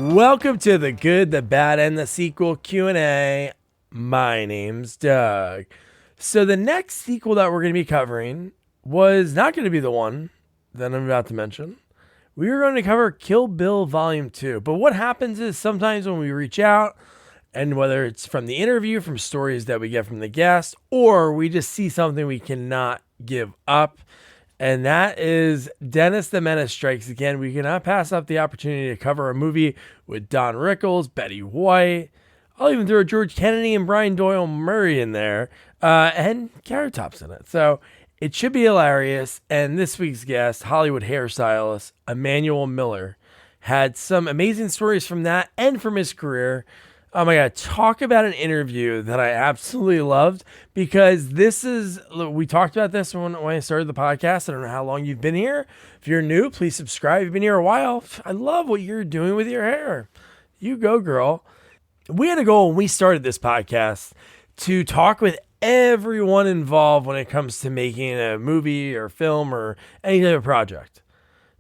Welcome to the Good, the Bad, and the Sequel Q&A. My name's Doug. So the next sequel that we're going to be covering was not going to be the one that I'm about to mention. We were going to cover Kill Bill Volume 2. But what happens is sometimes when we reach out, and whether it's from the interview, from stories that we get from the guest, or we just see something we cannot give up, and that is Dennis the Menace Strikes Again. We cannot pass up the opportunity to cover a movie with Don Rickles, Betty White. I'll even throw George Kennedy and Brian Doyle Murray in there, and Carrot Top's in it. So it should be hilarious. And this week's guest, Hollywood hairstylist Emanuel Millar, had some amazing stories from that and from his career. Oh my God, talk about an interview that I absolutely loved, because we talked about this when I started the podcast. I don't know how long you've been here. If you're new, please subscribe. You've been here a while. I love what you're doing with your hair. You go, girl. We had a goal when we started this podcast to talk with everyone involved when it comes to making a movie or film or any type of project.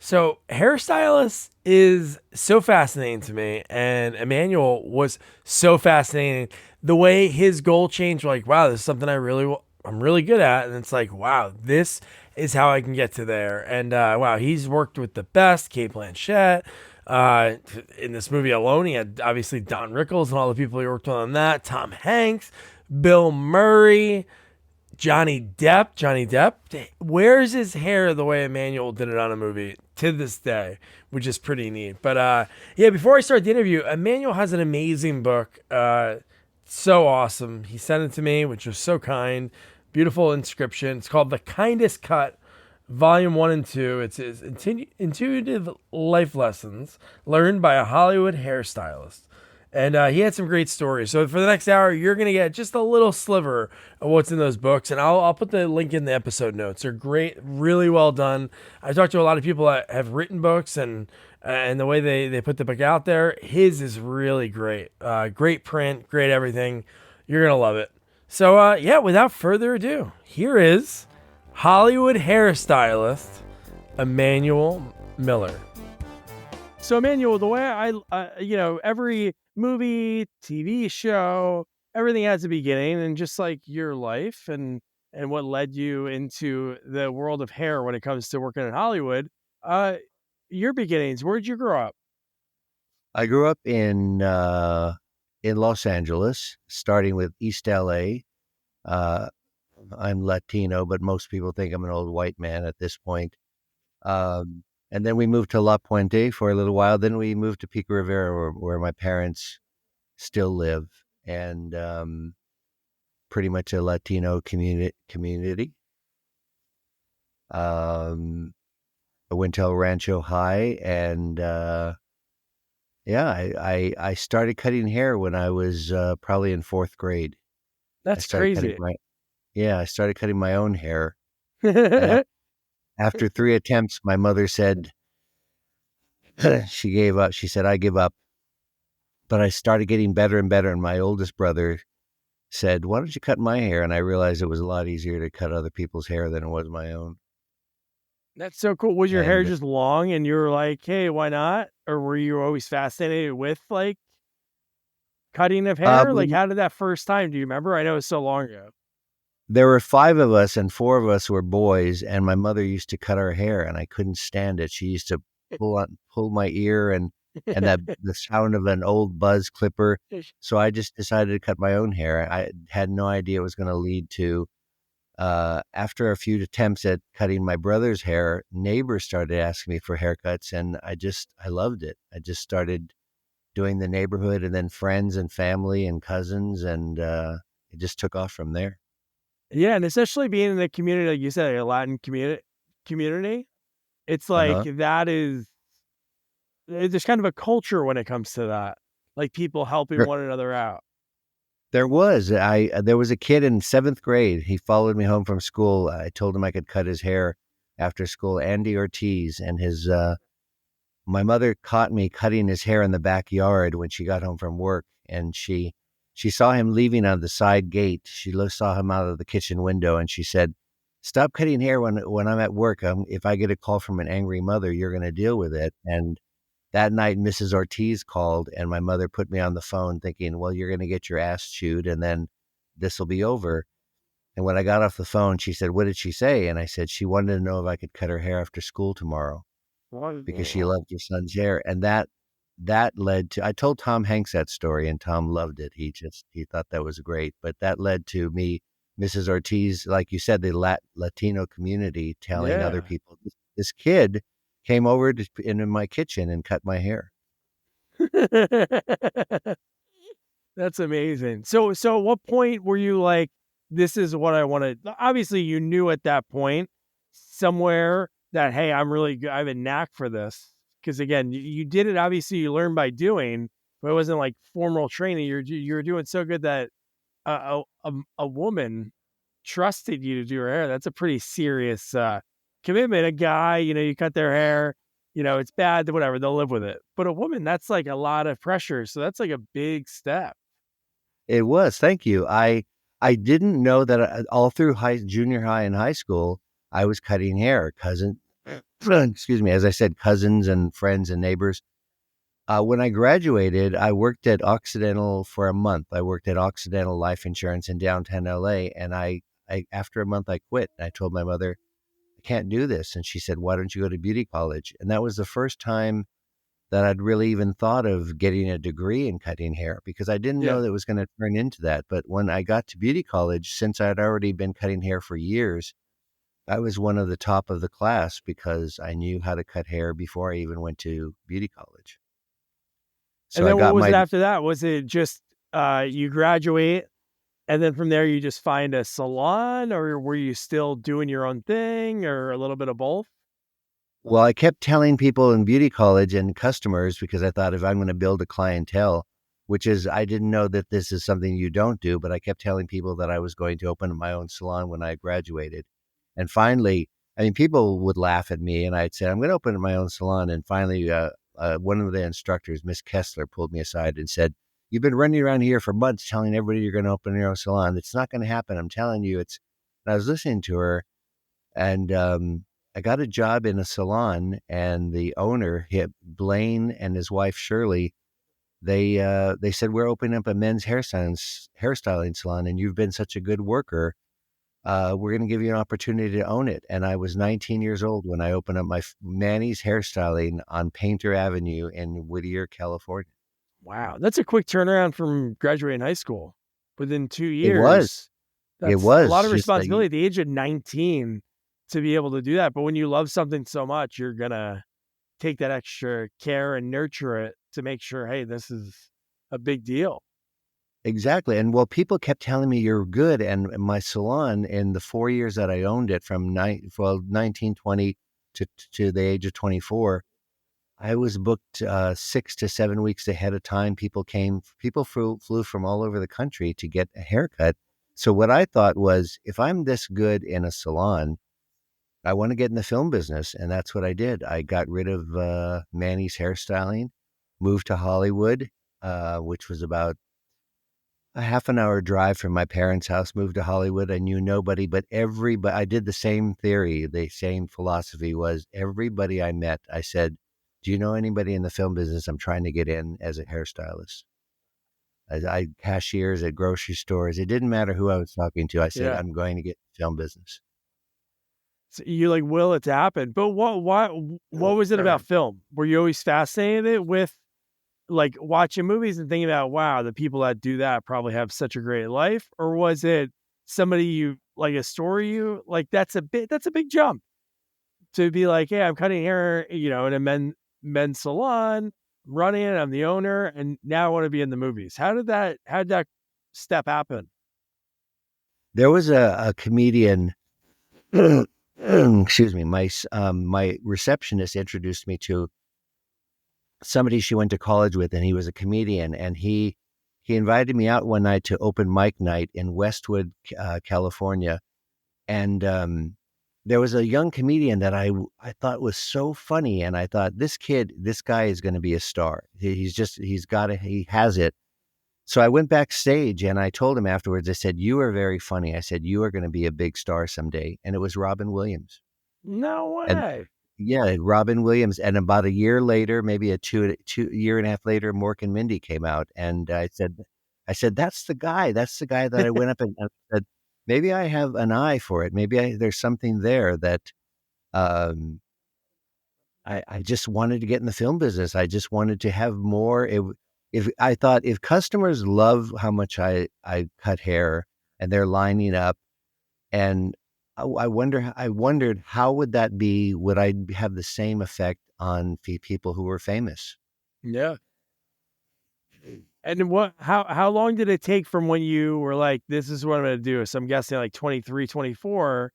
So hairstylist is so fascinating to me, and Emanuel was so fascinating. The way his goal changed, like, wow, this is something I'm really good at, and it's like, wow, this is how I can get to there. And wow, he's worked with the best, Cate Blanchett. In this movie alone, he had obviously Don Rickles and all the people he worked on that, Tom Hanks, Bill Murray, Johnny Depp wears his hair the way Emanuel did it on a movie to this day, which is pretty neat. But yeah, before I start the interview, Emanuel has an amazing book. So awesome. He sent it to me, which was so kind. Beautiful inscription. It's called The Kindest Cut, Volume 1 and 2. It's his intuitive life lessons learned by a Hollywood hairstylist. And he had some great stories. So for the next hour, you're going to get just a little sliver of what's in those books. And I'll put the link in the episode notes. They're great, really well done. I've talked to a lot of people that have written books, and the way they put the book out there, his is really great. Great print, great everything. You're going to love it. So yeah, without further ado, here is Hollywood hairstylist Emanuel Millar. So Emanuel, the way every movie, TV show, everything has a beginning, and just like your life and what led you into the world of hair when it comes to working in Hollywood, your beginnings, where'd you grow up? I grew up in Los Angeles, starting with East LA. I'm Latino, but most people think I'm an old white man at this point. And then we moved to La Puente for a little while. Then we moved to Pico Rivera, where my parents still live, and pretty much a Latino community. I went to El Rancho High, and I started cutting hair when I was probably in fourth grade. That's crazy. I started cutting my own hair. And after 3 attempts, my mother said, she gave up. She said, I give up. But I started getting better and better. And my oldest brother said, why don't you cut my hair? And I realized it was a lot easier to cut other people's hair than it was my own. That's so cool. Was your hair just long and you were like, hey, why not? Or were you always fascinated with like cutting of hair? Like, how did that first time? Do you remember? I know it's so long ago. There were 5 of us, and 4 of us were boys, and my mother used to cut our hair, and I couldn't stand it. She used to pull my ear, and the sound of an old buzz clipper. So I just decided to cut my own hair. I had no idea it was going to lead to, after a few attempts at cutting my brother's hair, neighbors started asking me for haircuts, and I loved it. I just started doing the neighborhood, and then friends and family and cousins, and it just took off from there. Yeah, and especially being in the community, like you said, a Latin community, it's like that is, there's kind of a culture when it comes to that, like people helping one another out. There was a kid in 7th grade. He followed me home from school. I told him I could cut his hair after school. Andy Ortiz, and my mother caught me cutting his hair in the backyard when she got home from work, and she saw him leaving on the side gate. She saw him out of the kitchen window, and she said, stop cutting hair when I'm at work. If I get a call from an angry mother, you're going to deal with it. And that night, Mrs. Ortiz called, and my mother put me on the phone thinking, well, you're going to get your ass chewed and then this will be over. And when I got off the phone, she said, what did she say? And I said, she wanted to know if I could cut her hair after school tomorrow because she Wow. loved her son's hair. And that led to, I told Tom Hanks that story and Tom loved it. He thought that was great. But that led to me, Mrs. Ortiz, like you said, the Latino community telling other Yeah. people, this kid came over into my kitchen and cut my hair. That's amazing. So at what point were you like, this is what I want to, obviously you knew at that point somewhere that, hey, I'm really good. I have a knack for this. Cause again, you did it. Obviously you learned by doing, but it wasn't like formal training. You're doing so good that a woman trusted you to do her hair. That's a pretty serious commitment. A guy, you cut their hair, it's bad, whatever, they'll live with it. But a woman, that's like a lot of pressure. So that's like a big step. It was. Thank you. I didn't know that all through junior high and high school, I was cutting hair. Excuse me, as I said, cousins and friends and neighbors. When I graduated, I worked at Occidental for a month. I worked at Occidental Life Insurance in downtown LA. And I after a month, I quit. I told my mother, I can't do this. And she said, why don't you go to beauty college? And that was the first time that I'd really even thought of getting a degree in cutting hair because I didn't know Yeah. that it was going to turn into that. But when I got to beauty college, since I'd already been cutting hair for years, I was one of the top of the class because I knew how to cut hair before I even went to beauty college. And So I then what got was it my, after that? Was it just you graduate and then from there you just find a salon, or were you still doing your own thing, or a little bit of both? well, I kept telling people in beauty college and customers because I thought if I'm going to build a clientele, which is, I didn't know that this is something you don't do, but I kept telling people that I was going to open my own salon when I graduated. And finally, I mean, people would laugh at me and I'd say, I'm going to open my own salon. And finally, one of the instructors, Miss Kessler, pulled me aside and said, you've been running around here for months telling everybody you're going to open your own salon. It's not going to happen. I'm telling you, it's, and I was listening to her and, I got a job in a salon and the owner, Blaine and his wife, Shirley, they said, we're opening up a men's hairstyling salon and you've been such a good worker. We're going to give you an opportunity to own it. And I was 19 years old when I opened up my Manny's Hairstyling on Painter Avenue in Whittier, California. Wow, that's a quick turnaround from graduating high school. Within 2 It was. years, It that's a lot was of just that responsibility at the age of 19 to be able to do that. But when you love something so much, you're gonna take that extra care and nurture it to make sure, hey, this is a big deal. exactly. And well, people kept telling me you're good. And my salon in the 4 years that I owned it from 1920 to the age of 24, I was booked 6 to 7 weeks ahead of time. People flew from all over the country to get a haircut. So what I thought was, if I'm this good in a salon, I want to get in the film business. And that's what I did. I got rid of Manny's Hairstyling, moved to Hollywood, which was about a half an hour drive from my parents' house, moved to Hollywood. I knew nobody, but everybody, I did the same theory. The same philosophy was everybody I met, I said, do you know anybody in the film business? I'm trying to get in as a hairstylist. I cashiers at grocery stores. It didn't matter who I was talking to. I said, Yeah. I'm going to get in the film business. So you like will it to happen. But what was it about film? Were you always fascinated with like watching movies and thinking about, wow, the people that do that probably have such a great life? Or was it somebody you like, a story you like? That's a big jump to be like, hey, I'm cutting hair, in a men's salon, running it, I'm the owner, and now I want to be in the movies. How did that step happen? There was a comedian, excuse me, my receptionist introduced me to somebody she went to college with, and he was a comedian, and he invited me out one night to open mic night in Westwood, California, and there was a young comedian that I thought was so funny, and I thought this guy is going to be a star. He has it. So I went backstage and I told him afterwards. I said, "You are very funny." I said, "You are going to be a big star someday," and it was Robin Williams. No And way. Yeah, Robin Williams, and about a year later, maybe a two year and a half later, Mork and Mindy came out, and I said, that's the guy that I went up and said, maybe I have an eye for it. Maybe there's something there that um, I just wanted to get in the film business. I just wanted to have more. If I thought if customers love how much I cut hair and they're lining up, and I wondered how would that be? Would I have the same effect on people who were famous? Yeah. And how long did it take from when you were like, this is what I'm going to do? So I'm guessing like 23, 24,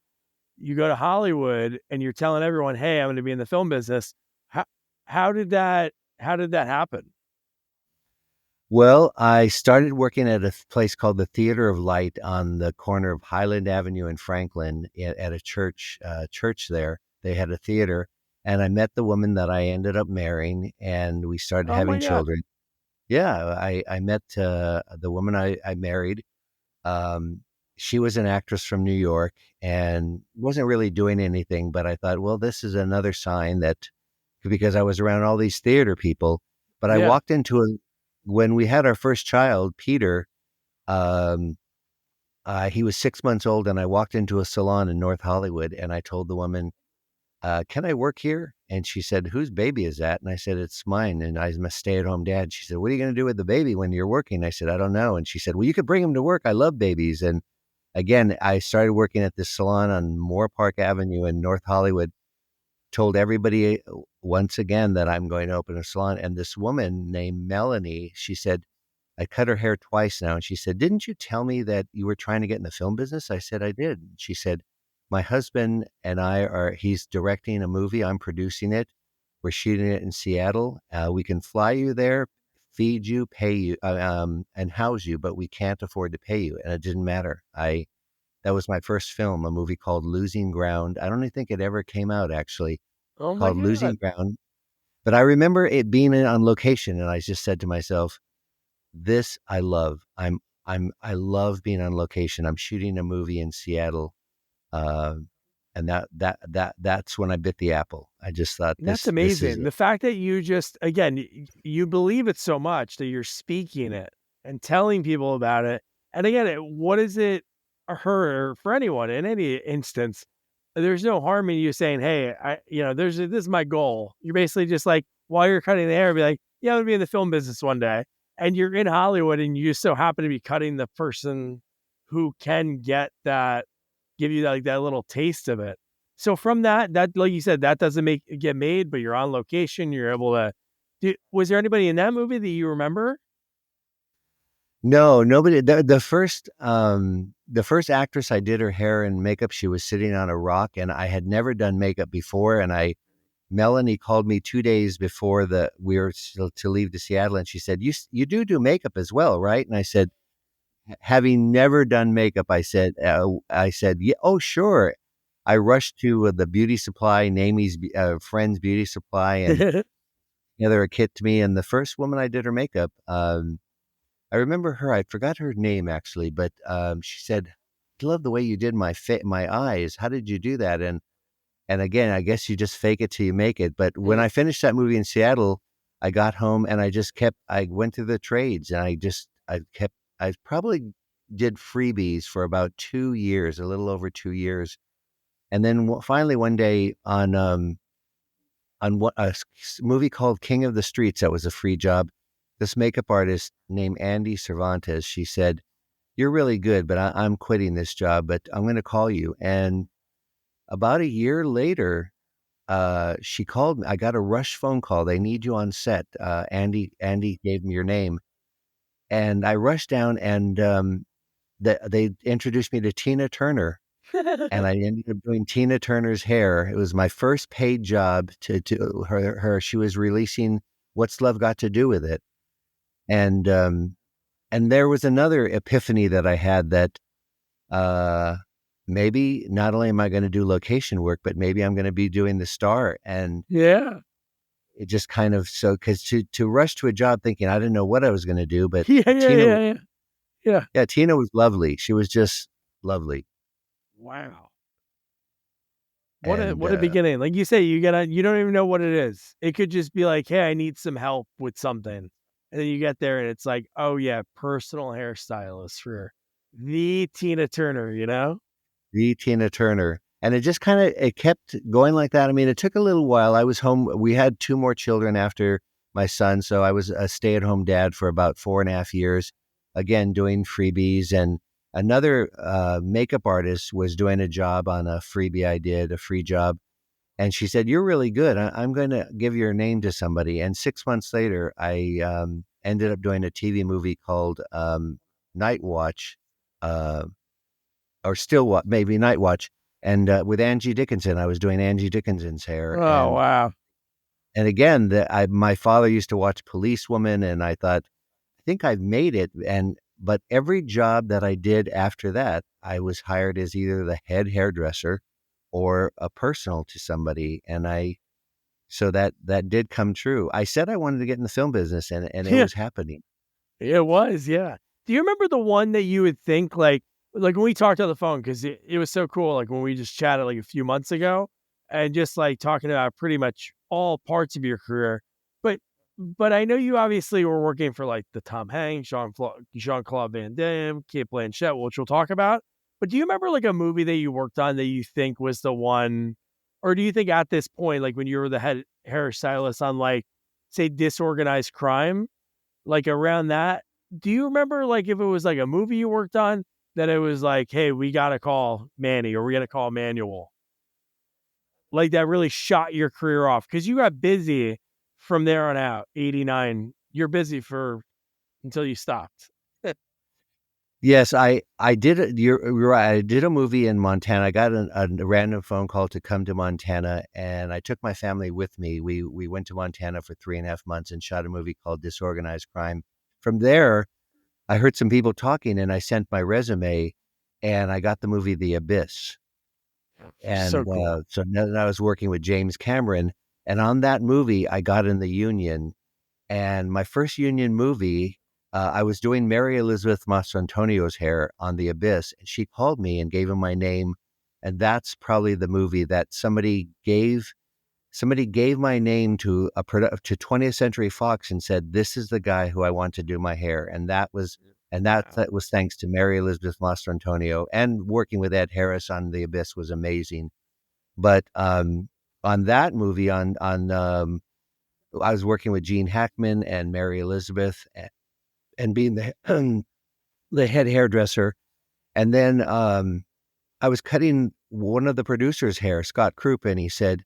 you go to Hollywood and you're telling everyone, hey, I'm going to be in the film business. How, how did that happen? Well, I started working at a place called the Theater of Light on the corner of Highland Avenue and Franklin at a church there. They had a theater, and I met the woman that I ended up marrying, and we started Oh having my God. children. Yeah, I met the woman I married. Um, she was an actress from New York and wasn't really doing anything, but I thought, well, this is another sign that because I was around all these theater people. But I Yeah. walked into when we had our first child, Peter. Um, he was 6 months old, and I walked into a salon in North Hollywood, and I told the woman, "Can I work here?" And she said, "Whose baby is that?" And I said, "It's mine, and I'm a stay-at-home dad." She said, "What are you going to do with the baby when you're working?" I said, "I don't know." And she said, "Well, you could bring him to work. I love babies." And again, I started working at this salon on Moore Park Avenue in North Hollywood. Told everybody once again that I'm going to open a salon. And this woman named Melanie, she said, I cut her hair twice now. And she said, "Didn't you tell me that you were trying to get in the film business?" I said, "I did." She said, "My husband and he's directing a movie. I'm producing it. We're shooting it in Seattle. We can fly you there, feed you, pay you, and house you, but we can't afford to pay you." And it didn't matter. That was my first film, a movie called Losing Ground. I don't even think it ever came out, actually, Oh my called Losing God. Ground. But I remember it being on location, and I just said to myself, "This I love. I love being on location. I'm shooting a movie in Seattle, uh, and that's when I bit the apple. I just thought That's this is amazing. it." The fact that you just, again, you believe it so much that you're speaking it and telling people about it. And again, what is it, her, or for anyone in any instance? There's no harm in you saying, "Hey, this is my goal." You're basically just like, while you're cutting the hair, be like, "Yeah, I'm gonna be in the film business one day," and you're in Hollywood, and you just so happen to be cutting the person who can get that, give you that, like that little taste of it. So from that like you said, that doesn't get made, but you're on location. You're able to. Was there anybody in that movie that you remember? No, nobody. The first actress I did her hair and makeup, she was sitting on a rock, and I had never done makeup before, and Melanie called me 2 days before we were to leave to Seattle, and she said, You do makeup as well, right?" And I said, having never done makeup, I said, "Yeah, oh sure." I rushed to the beauty supply, Namie's friend's beauty supply, and they're a kit to me. And the first woman I did her makeup, I remember her. I forgot her name actually, but she said, "I love the way you did my eyes. How did you do that?" And again, I guess you just fake it till you make it. But when Mm. I finished that movie in Seattle, I got home and I went through the trades, and I probably did freebies for about 2 years, a little over 2 years. And then finally one day on what movie called King of the Streets, that was a free job. This makeup artist named Andy Cervantes, she said, "You're really good, but I'm quitting this job, but I'm going to call you." And about a year later, she called me. I got a rush phone call. "They need you on set. Andy gave me your name." And I rushed down, and they introduced me to Tina Turner, and I ended up doing Tina Turner's hair. It was my first paid job to her. She was releasing What's Love Got to Do with It? And there was another epiphany that I had that uh, maybe not only am I going to do location work, but maybe I'm going to be doing the star. And Yeah. it just kind of because to rush to a job thinking I didn't know what I was going to do, but Yeah. Yeah. Tina, Yeah. Yeah. Yeah. yeah, Tina was lovely. She was just lovely. Wow. And What a beginning. Like you say, you don't even know what it is. It could just be like, hey, I need some help with something. And then you get there and it's like, oh yeah, personal hairstylist for the Tina Turner, you know? the Tina Turner. And it just kind of it kept going like that. I mean, it took a little while. I was home. We had two more children after my son, so I was a stay-at-home dad for about 4.5 years. Again, doing freebies, and another makeup artist was doing a job on a freebie I did, a free job, and she said, "You're really good. I'm going to give your name to somebody." And 6 months later, I ended up doing a TV movie called Night Watch. Uh, or still what maybe Night Watch, and with Angie Dickinson, I was doing Angie Dickinson's hair, Oh wow. and again, my father used to watch Policewoman, and I thought, I think I've made it, but every job that I did after that, I was hired as either the head hairdresser or a personal to somebody, and so that did come true. I said I wanted to get in the film business, and it Yeah. was happening. It was, yeah. Do you remember the one that you would think like when we talked on the phone, because it was so cool, like when we just chatted like a few months ago and just like talking about pretty much all parts of your career. But I know you obviously were working for like the Tom Hanks, Jean Claude Van Damme, Kate Blanchett, which we'll talk about. But do you remember like a movie that you worked on that you think was the one, or do you think at this point, like when you were the head hairstylist on like say Disorganized Crime? Like around that, do you remember like if it was like a movie you worked on that it was like, hey, we gotta call Manny or we gotta call Manuel? Like that really shot your career off because you got busy from there on out. 89, you're busy for until you stopped. Yes, I did you're right, I did a movie in Montana. I got a random phone call to come to Montana, and I took my family with me. We went to Montana for 3.5 months and shot a movie called Disorganized Crime. From there, I heard some people talking, and I sent my resume, and I got the movie The Abyss. So And, cool. so now I was working with James Cameron, and on that movie, I got in the union, and my first union movie, I was doing Mary Elizabeth Mastrantonio's hair on The Abyss, and she called me and gave him my name, and that's probably the movie that somebody gave my name to to 20th Century Fox and said, "This is the guy who I want to do my hair," that was thanks to Mary Elizabeth Mastrantonio, and working with Ed Harris on The Abyss was amazing. But on that movie, I was working with Gene Hackman and Mary Elizabeth, and being the the head hairdresser. And then I was cutting one of the producers' hair, Scott Krupp, and he said,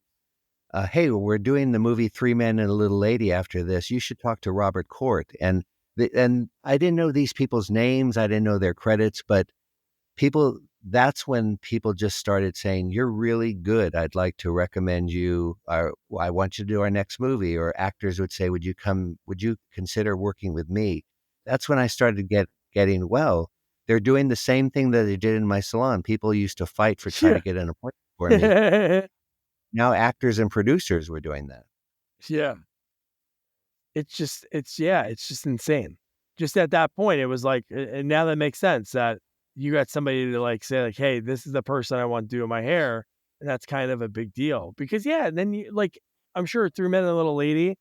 "Hey, we're doing the movie Three Men and a Little Lady after this. You should talk to Robert Court." And I didn't know these people's names. I didn't know their credits, but people that's when people just started saying, "You're really good. I'd like to recommend you, or I want you to do our next movie." Or actors would say, would you consider working with me?" That's when I started getting, well, they're doing the same thing that they did in my salon. People used to fight for trying Yeah. to get an appointment for me. Now actors and producers were doing that. Yeah. It's just insane. Just at that point, it was like, and now that makes sense that you got somebody to like say like, hey, this is the person I want doing my hair, and that's kind of a big deal because yeah, and then you like, I'm sure Three Men and a Little Lady.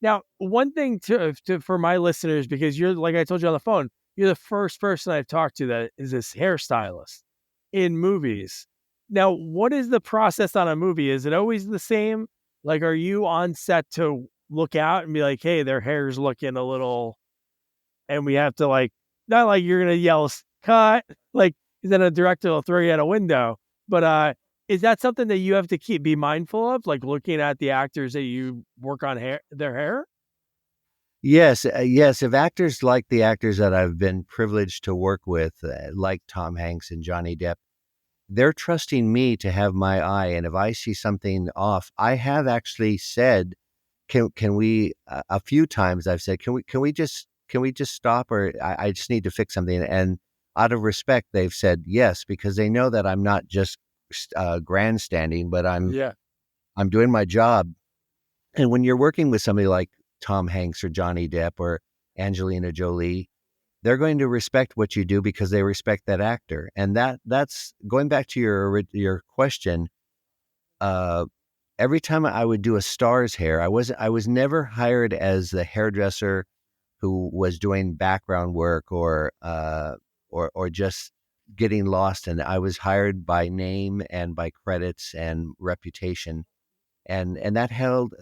Now, one thing to for my listeners, because you're like I told you on the phone, you're the first person I've talked to that is this hairstylist in movies. Now, what is the process on a movie? Is it always the same? Like, are you on set to look out and be like, "Hey, their hair's looking a little," and we have to like, not like you're gonna yell "cut," like then a director will throw you out a window. But is that something that you have to be mindful of, like looking at the actors that you work on their hair? Yes, yes. If actors like the actors that I've been privileged to work with, like Tom Hanks and Johnny Depp, they're trusting me to have my eye. And if I see something off, I have actually said, can we a few times I've said, can we just stop, or I just need to fix something. And out of respect, they've said yes, because they know that I'm not just grandstanding, but Yeah, I'm doing my job. And when you're working with somebody like Tom Hanks or Johnny Depp or Angelina Jolie, they're going to respect what you do because they respect that actor. And that's going back to your question. uh, every time I would do a star's hair, I was never hired as the hairdresser who was doing background work or just getting lost. And I was hired by name and by credits and reputation, and that held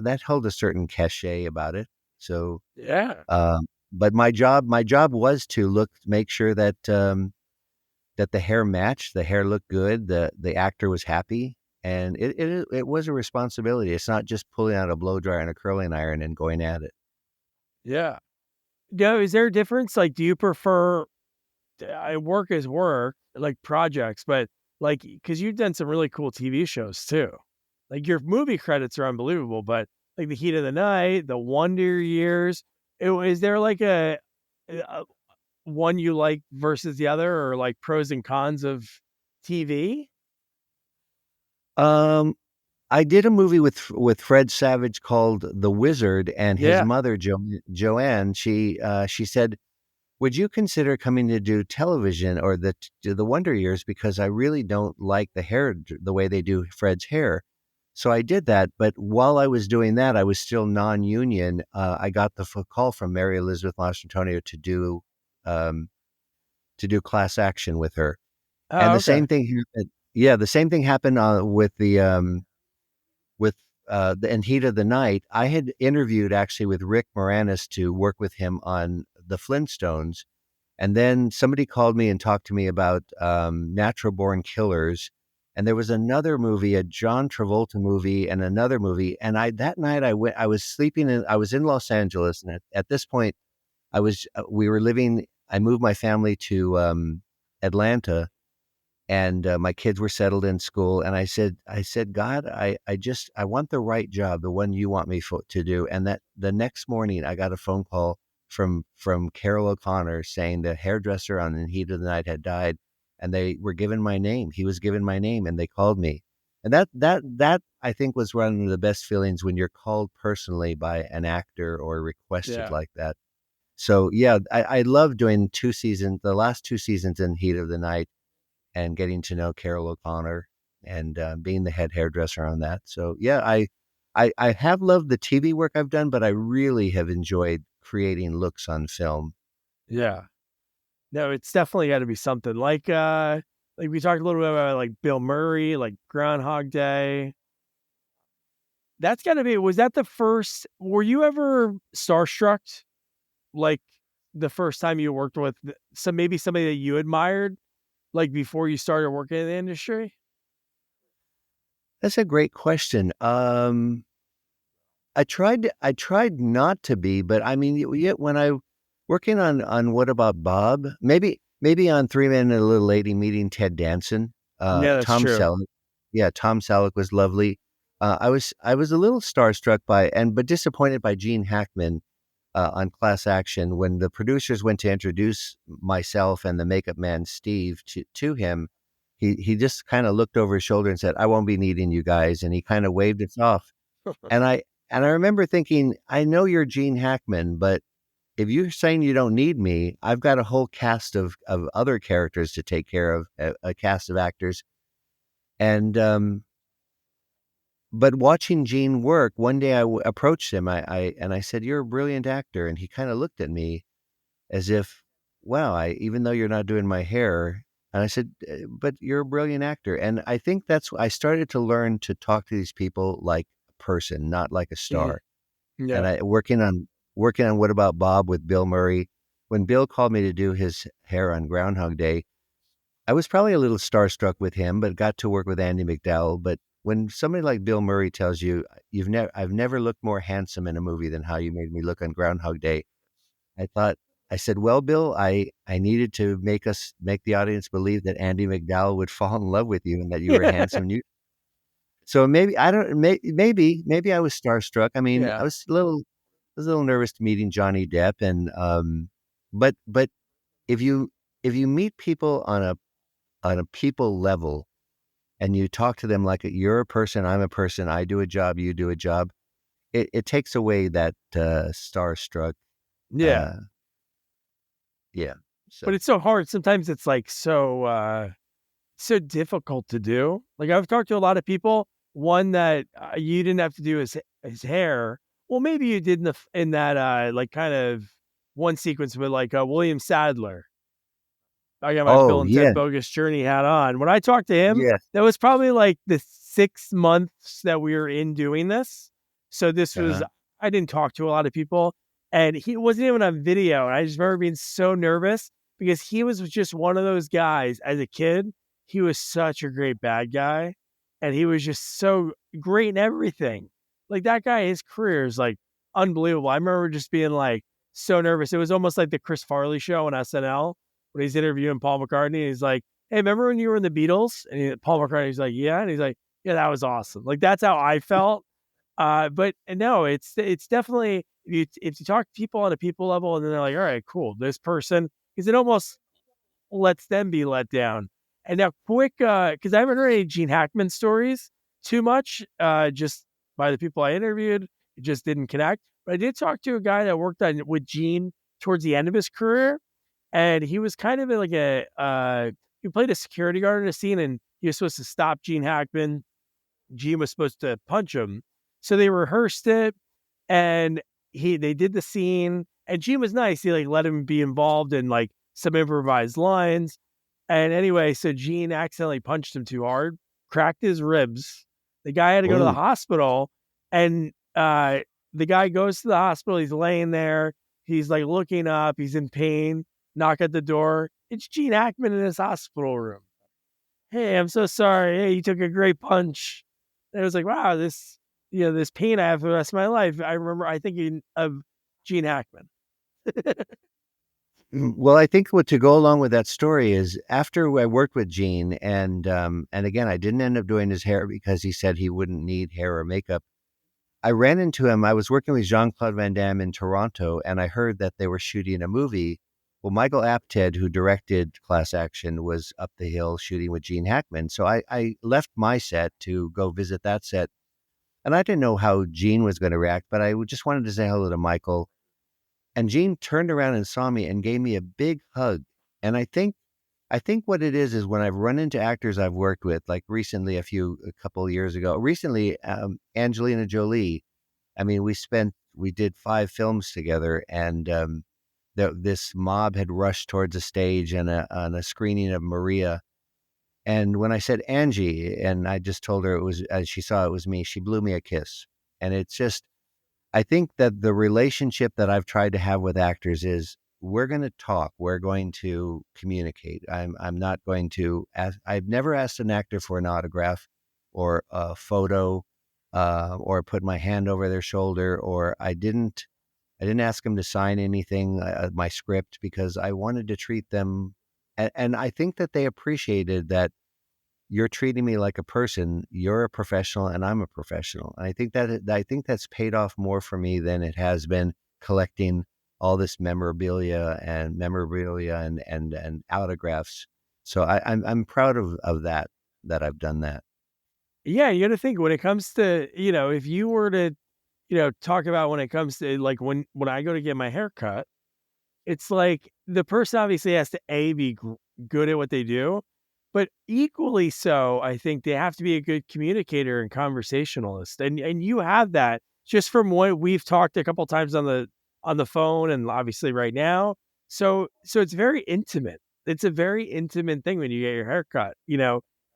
a certain cachet about it. So, Yeah. but my job was to make sure that the hair matched, the hair looked good, the actor was happy, and it was a responsibility. It's not just pulling out a blow dryer and a curling iron and going at it. Yeah. No, is there a difference? Like, do you prefer I work as work, like projects, but like, because you've done some really cool TV shows too. Like your movie credits are unbelievable, but like The Heat of the Night, The Wonder Years, is there like a one you like versus the other, or like pros and cons of TV? Um, I did a movie with Fred Savage called The Wizard, and his Yeah. mother Joanne. She said, "Would you consider coming to do television or the Wonder Years? Because I really don't like the way they do Fred's hair." So I did that, but while I was doing that, I was still non-union. I got the call from Mary Elizabeth Mastrantonio um, to do class action with her, and Oh, okay. the same thing happened with the Heat of the Night. I had interviewed actually with Rick Moranis to work with him on the Flintstones, and then somebody called me and talked to me about Natural Born Killers. And there was another movie, a John Travolta movie, and another movie. And that night I went. I was I was in Los Angeles, and at this point, we were living. I moved my family to Atlanta, and my kids were settled in school. And I said, God, I want the right job, the one you want me to do. And that the next morning I got a phone call from Carol O'Connor saying the hairdresser on the Heat of the Night had died, and they were given my name. He was given my name, and they called me. And that I think was one of the best feelings when you're called personally by an actor or requested Yeah. like that. So yeah, I love doing the last 2 seasons in Heat of the Night, and getting to know Carol O'Connor and being the head hairdresser on that. So yeah, I have loved the TV work I've done, but I really have enjoyed creating looks on film. Yeah. No, it's definitely got to be something like we talked a little bit about like Bill Murray, like Groundhog Day. That's got to be. Was that the first? Were you ever starstruck? Like the first time you worked with maybe somebody that you admired, like before you started working in the industry? That's a great question. I tried not to be, but I mean, yet when I working on What About Bob, maybe on Three Men and a Little Lady meeting Ted Danson, Yeah, that's Tom true. Selleck, yeah, Tom Selleck was lovely. I was a little starstruck but disappointed by Gene Hackman on Class Action when the producers went to introduce myself and the makeup man Steve to him. He just kind of looked over his shoulder and said, "I won't be needing you guys," and he kind of waved us off. And I remember thinking, I know you're Gene Hackman, but if you're saying you don't need me, I've got a whole cast of other characters to take care of, a cast of actors. And but watching Gene work, one day approached him, and I said, "You're a brilliant actor," and he kind of looked at me as if, "Wow, even though you're not doing my hair." And I said, "But you're a brilliant actor." And I think I started to learn to talk to these people like a person, not like a Mm, star. And yeah. I working on What About Bob with Bill Murray. When Bill called me to do his hair on Groundhog Day, I was probably a little starstruck with him, but got to work with Andy McDowell. But when somebody like Bill Murray tells you, I've never looked more handsome in a movie than how you made me look on Groundhog Day," I thought, I said, "Well, Bill, I needed to make the audience believe that Andy McDowell would fall in love with you and that you were handsome." So maybe I don't maybe I was starstruck. I mean, Yeah. I was a little nervous to meeting Johnny Depp, and but if you meet people on a people level, and you talk to them like you're a person, I'm a person, I do a job, you do a job, it takes away that starstruck. Yeah. Uh, yeah. But So it's so hard. Sometimes it's like so difficult to do. Like I've talked to a lot of people one that you didn't have to do his hair. Well, maybe you did in that like kind of one sequence with like William Sadler. I got my Bill Oh, and Ted yeah. Bogus Journey hat on. When I talked to him, Yes. that was probably like the 6 months that we were in doing this. So this was, Uh-huh. I didn't talk to a lot of people, and he wasn't even on video. And I just remember being so nervous because he was just one of those guys as a kid. He was such a great bad guy, and he was just so great in everything. Like that guy, his career is like unbelievable. I remember just being like so nervous. It was almost like the Chris Farley show on SNL when he's interviewing Paul McCartney. He's like, "Hey, remember when you were in the Beatles?" And Paul McCartney's like, "Yeah," and he's like, "Yeah, that was awesome." Like that's how I felt. But no, it's definitely if you talk to people on a people level, and then they're like, "All right, cool, this person," because it almost lets them be let down. And now, quick, because I haven't heard any Gene Hackman stories too much, just by the people I interviewed, it just didn't connect. But I did talk to a guy that worked on with Gene towards the end of his career, and he was kind of like he played a security guard in a scene, and he was supposed to stop Gene Hackman. Gene was supposed to punch him, so they rehearsed it, and they did the scene, and Gene was nice. He like let him be involved in like some improvised lines, and anyway, so Gene accidentally punched him too hard, cracked his ribs. The guy had to go to the Oh, hospital, and the guy goes to the hospital. He's laying there. He's like looking up. He's in pain. Knock at the door. It's Gene Hackman in his hospital room. "Hey, I'm so sorry. Hey, you took a great punch." And it was like, wow, this pain I have for the rest of my life. I remember I thinking of Gene Hackman. well, I think what to go along with that story is after I worked with Gene, and again, I didn't end up doing his hair because he said he wouldn't need hair or makeup. I ran into him. I was working with Jean-Claude Van Damme in Toronto, and I heard that they were shooting a movie. Well, Michael Apted, who directed Class Action, was up the hill shooting with Gene Hackman. So I left my set to go visit that set, and I didn't know how Gene was going to react, but I just wanted to say hello to Michael. And Gene turned around and saw me and gave me a big hug. And I think what it is when I've run into actors I've worked with, like recently, a couple of years ago, recently, Angelina Jolie. I mean, we did 5 films together, and this mob had rushed towards the stage and on a screening of Maria. And when I said Angie, and I just told her it was, as she saw it was me, she blew me a kiss. And it's just, I think that the relationship that I've tried to have with actors is we're going to talk, we're going to communicate. I'm not going to ask. I've never asked an actor for an autograph or a photo, or put my hand over their shoulder, or I didn't ask them to sign anything, my script, because I wanted to treat them, and I think that they appreciated that you're treating me like a person. You're a professional, and I'm a professional. And I think that's paid off more for me than it has been collecting all this memorabilia and autographs. So I'm proud of that I've done that. Yeah, you got to think when it comes to, if you were to, talk about when it comes to like when I go to get my hair cut, it's like the person obviously has to be good at what they do, but equally so, I think they have to be a good communicator and conversationalist. And you have that just from what we've talked a couple times on the phone and obviously right now. So it's very intimate. It's a very intimate thing when you get your hair cut.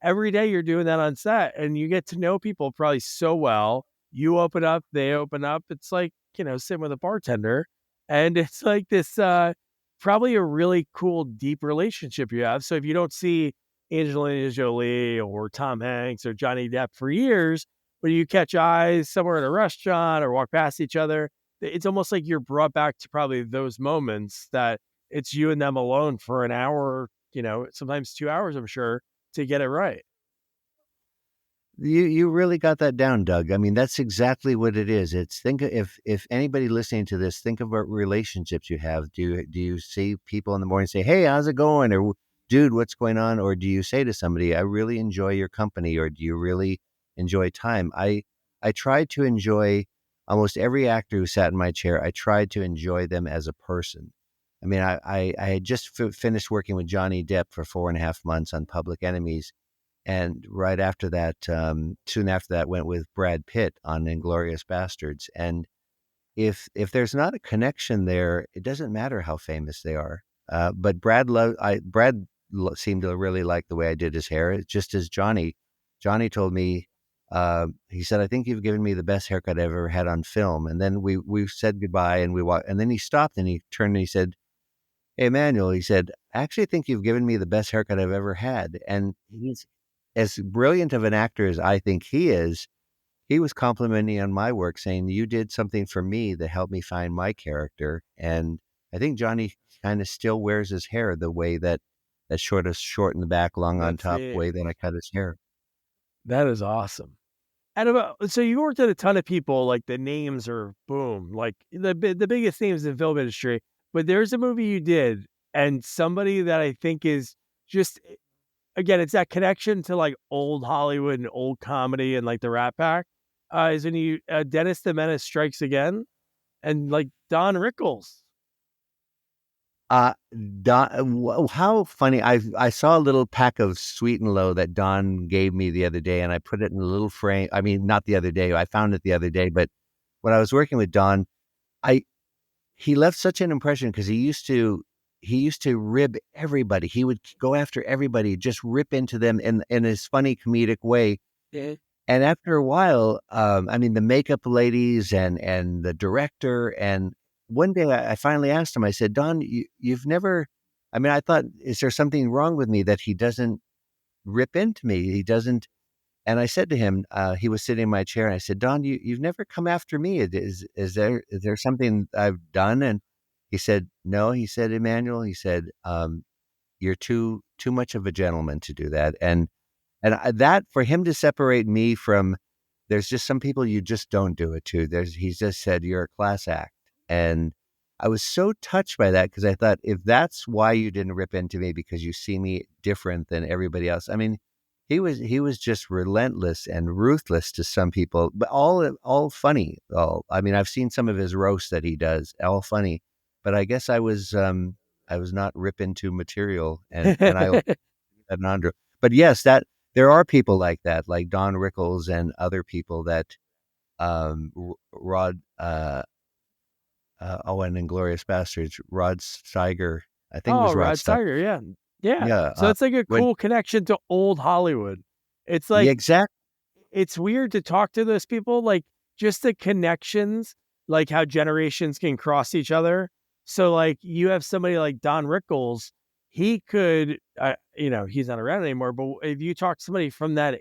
Every day you're doing that on set and you get to know people probably so well. You open up, they open up. It's like, sitting with a bartender, and it's like this probably a really cool deep relationship you have. So if you don't see Angelina Jolie or Tom Hanks or Johnny Depp for years, but you catch eyes somewhere at a restaurant or walk past each other, it's almost like you're brought back to probably those moments that it's you and them alone for an hour, sometimes 2 hours, I'm sure, to get it right. You really got that down, Doug. I mean, that's exactly what it is. It's if anybody listening to this, think of what relationships you have. Do you see people in the morning say, "Hey, how's it going?" or "Dude, what's going on?" Or do you say to somebody, "I really enjoy your company," or do you really enjoy time? I tried to enjoy almost every actor who sat in my chair. I tried to enjoy them as a person. I mean, I had just finished working with Johnny Depp for 4.5 months on Public Enemies, and right after that, soon after that, went with Brad Pitt on Inglorious Bastards. And if there's not a connection there, it doesn't matter how famous they are. But Brad seemed to really like the way I did his hair. It's just as Johnny. Johnny told me, he said, "I think you've given me the best haircut I've ever had on film." And then we said goodbye, and we walked. And then he stopped and he turned and he said, "Hey, Emanuel," he said, "I actually think you've given me the best haircut I've ever had." And he's as brilliant of an actor as I think he is. He was complimenting on my work, saying, "You did something for me that helped me find my character." And I think Johnny kind of still wears his hair the way that short in the back, long on That's top neat. way that I cut his hair. That is awesome. And about so you worked at a ton of people, like the names are boom, like the biggest names in film industry. But there's a movie you did, and somebody that I think is just again, it's that connection to like old Hollywood and old comedy and like the Rat Pack. Is when you Dennis the Menace Strikes Again, and like Don Rickles. Uh, how funny! I saw a little pack of Sweet and Low that Don gave me the other day, and I put it in a little frame. I mean, not the other day. I found it the other day, but when I was working with Don, I he left such an impression because he used to rib everybody. He would go after everybody, just rip into them in his funny comedic way. Yeah. And after a while, I mean, the makeup ladies and the director. And one day I finally asked him. I said, "Don, you've never." I mean, I thought, is there something wrong with me that he doesn't rip into me? He doesn't. And I said to him, he was sitting in my chair, and I said, "Don, you've never come after me. Is there something I've done?" And he said, "No." He said, "Emmanuel," he said, "You're too much of a gentleman to do that." And that for him to separate me from, there's just some people you just don't do it to. He's just said, "You're a class act." And I was so touched by that because I thought, if that's why you didn't rip into me because you see me different than everybody else. I mean, he was just relentless and ruthless to some people, but all funny. I mean, I've seen some of his roasts that he does, all funny. But I guess I was not rip into material, and I that Nandro. But yes, that there are people like that, like Don Rickles and other people that Rod and Inglorious Bastards, Rod Steiger, I think it Oh, was Rod Rod Steiger. Steiger, yeah. Yeah. Yeah, So it's like a when cool connection to old Hollywood. It's yeah, like exact it's weird to talk to those people, like just the connections, like how generations can cross each other. So like you have somebody like Don Rickles, he could, he's not around anymore. But if you talk to somebody from that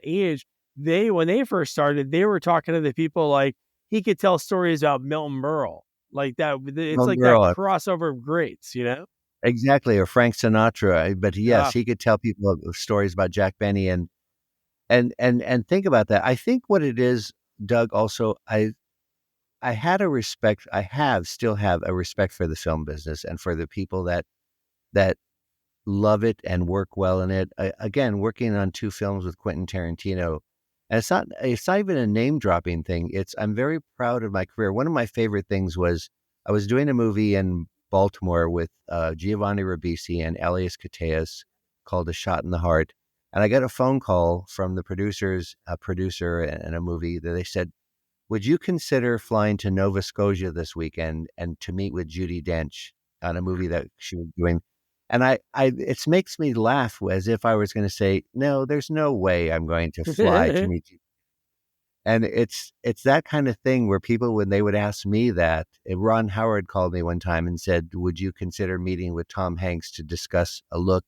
age, they when they first started, they were talking to the people like he could tell stories about Milton Berle, like that. It's little like that girl, crossover of greats, you know. exactly, or Frank Sinatra. But yes, Uh, he could tell people stories about Jack Benny and think about that. I think what it is, Doug. Also, I had a respect. I still have a respect for the film business and for the people that love it and work well in it. Again, working on 2 films with Quentin Tarantino, and it's not even a name dropping thing. I'm very proud of my career. One of my favorite things was I was doing a movie in Baltimore with Giovanni Ribisi and Elias Koteas called A Shot in the Heart. And I got a phone call from the producers, a producer in a movie that they said, "Would you consider flying to Nova Scotia this weekend and to meet with Judi Dench on a movie that she was doing?" And it makes me laugh as if I was going to say, "No, there's no way I'm going to fly to meet you." And it's that kind of thing where people, when they would ask me that, Ron Howard called me one time and said, "Would you consider meeting with Tom Hanks to discuss a look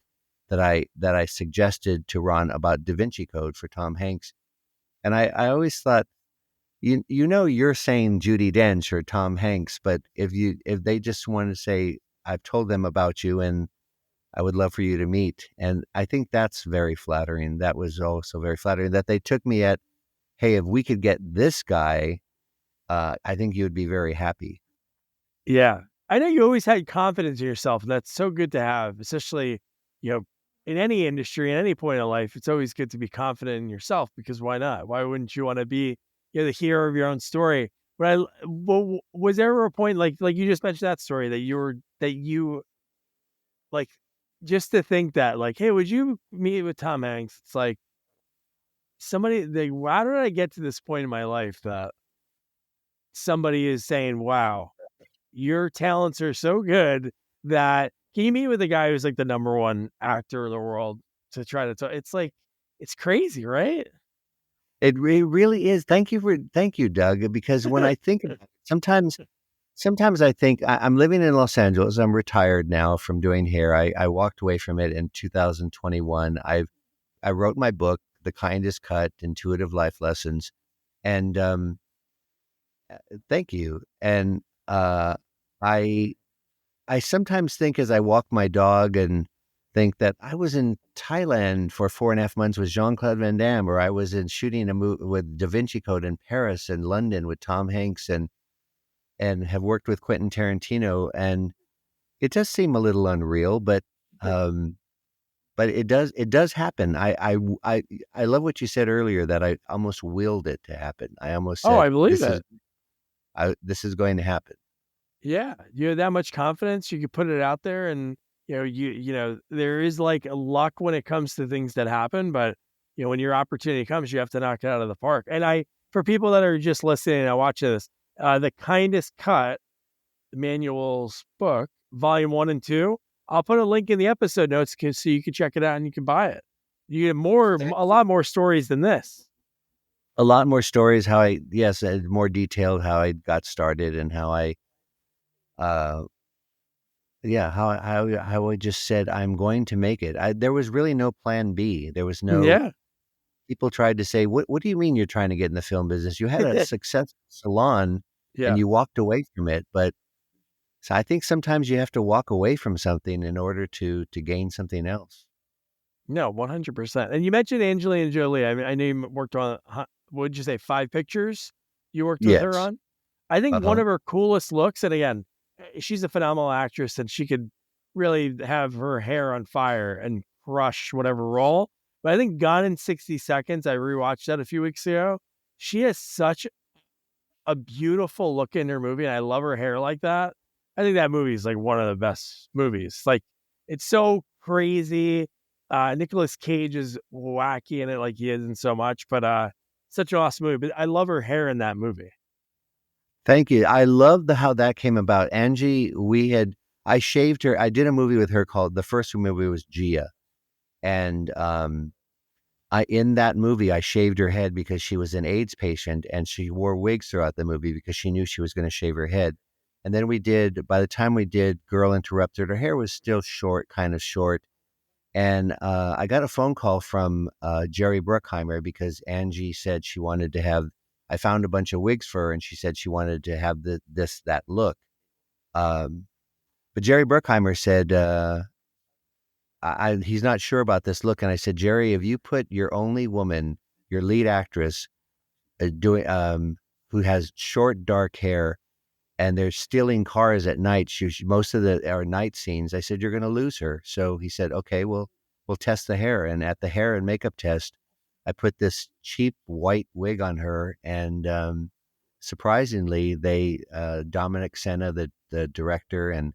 that I suggested to Ron about Da Vinci Code for Tom Hanks?" And I always thought, you're saying Judi Dench or Tom Hanks, but if they just want to say, "I've told them about you and I would love for you to meet," and I think that's very flattering. That was also very flattering that they took me at, "Hey, if we could get this guy, I think you would be very happy." Yeah. I know you always had confidence in yourself, and that's so good to have, especially, you know, in any industry, at any point in life, it's always good to be confident in yourself because why not? Why wouldn't you want to be, the hero of your own story? Was there ever a point like you just mentioned that story that you like just to think that, like, hey, would you meet with Tom Hanks? It's like somebody, how did I get to this point in my life that somebody is saying, wow, your talents are so good that can you meet with a guy who's like the number one actor in the world to try to talk? It's like, it's crazy, right? It really is. Thank you, Doug, because when I think about it, sometimes I think I'm living in Los Angeles. I'm retired now from doing hair. I walked away from it in 2021. I wrote my book, The Kindest Cut: Intuitive Life Lessons, and thank you. And I I sometimes think as I walk my dog and think that I was in Thailand for 4.5 months with Jean-Claude Van Damme, or I was in shooting a movie with Da Vinci Code in Paris and London with Tom Hanks, and have worked with Quentin Tarantino. And it does seem a little unreal, um, but it does happen. I love what you said earlier, that I almost willed it to happen. I almost Oh, I said, believe it. this is going to happen. Yeah, you have that much confidence, you could put it out there, and there is like a luck when it comes to things that happen, but when your opportunity comes, you have to knock it out of the park. And for people that are just listening and watching this, the Kindest Cut, Manuel's book, volume 1 and 2, I'll put a link in the episode notes so you can check it out and you can buy it. You get a lot more stories than this. A lot more stories, more detailed, how I got started, and how uh, how I just said, I'm going to make it. There was really no plan B. There was no, Yeah. people tried to say, what do you mean you're trying to get in the film business? You had a successful salon and Yeah. you walked away from it. But so I think sometimes you have to walk away from something in order to gain something else. No, 100%. And you mentioned Angelina Jolie. I mean, I know you worked on, what would you say, 5 pictures you worked with her Yes. on? I think one Uh-huh. of her coolest looks, and again, she's a phenomenal actress and she could really have her hair on fire and crush whatever role. But I think Gone in 60 Seconds, I rewatched that a few weeks ago. She has such a beautiful look in her movie, and I love her hair like that. I think that movie is like one of the best movies. Like, it's so crazy. Nicolas Cage is wacky in it, like he is in so much, but such an awesome movie. But I love her hair in that movie. Thank you. I love how that came about. Angie, I shaved her. I did a movie with her called, the first movie was Gia. And in that movie, I shaved her head because she was an AIDS patient, and she wore wigs throughout the movie because she knew she was going to shave her head. And then by the time we did Girl Interrupted, her hair was still short, kind of short. And I got a phone call from Jerry Bruckheimer, because Angie said she wanted to have, I found a bunch of wigs for her, and she said she wanted to have that look. Um, but Jerry Bruckheimer said, he's not sure about this look. And I said, Jerry, if you put your only woman, your lead actress, doing who has short dark hair, and they're stealing cars at night, most of the our night scenes, I said, you're going to lose her. So he said, okay, we'll test the hair. And at the hair and makeup test, I put this cheap white wig on her, and surprisingly, Dominic Senna, the director, and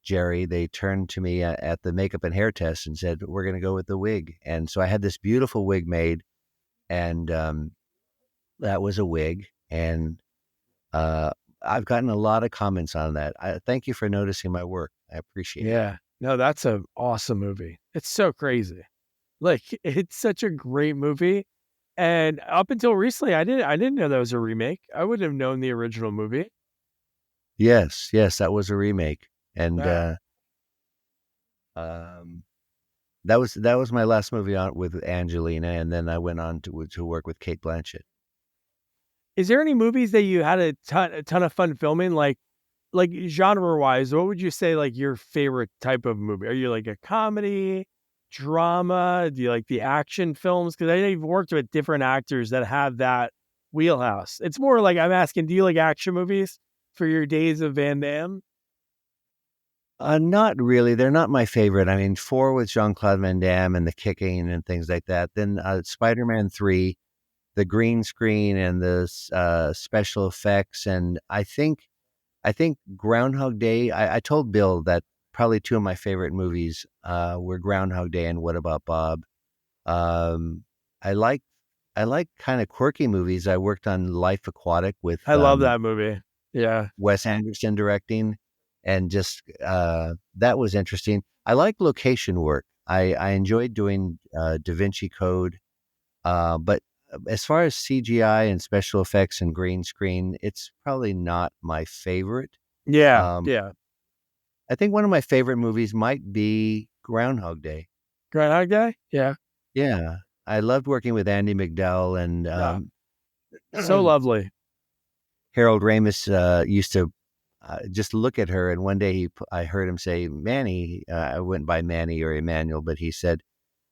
Jerry, they turned to me at the makeup and hair test and said, we're going to go with the wig. And so I had this beautiful wig made, and that was a wig. And I've gotten a lot of comments on that. Thank you for noticing my work. I appreciate it. Yeah. No, that's an awesome movie. It's so crazy. Like, it's such a great movie. And up until recently, I didn't know that was a remake. I wouldn't have known the original movie. Yes, yes, that was a remake. And Wow. um, that was my last movie on with Angelina, and then I went on to work with Kate Blanchett. Is there any movies that you had a ton of fun filming? Like genre wise, what would you say like your favorite type of movie? Are you like a comedy, drama? Do you like the action films? Because I know you've worked with different actors that have that wheelhouse. It's more like I'm asking, do you like action movies for your days of Van Damme? Not really. They're not my favorite. I mean, 4 with Jean-Claude Van Damme and the kicking and things like that. Then Spider-Man 3, the green screen and the special effects. And I think Groundhog Day, I told Bill that probably two of my favorite movies were Groundhog Day and What About Bob. Um, I like I like kind of quirky movies. I worked on Life Aquatic with I love that movie. Yeah. Wes Anderson directing, and just that was interesting. I like location work. I enjoyed doing Da Vinci Code, but as far as CGI and special effects and green screen, it's probably not my favorite. Yeah. Um, Yeah. I think one of my favorite movies might be Groundhog Day. Groundhog Day? Yeah. Yeah, I loved working with Andy McDowell and Yeah. So lovely. Harold Ramis used to just look at her, and one day I heard him say, "Manny." I went by Manny or Emanuel, but he said,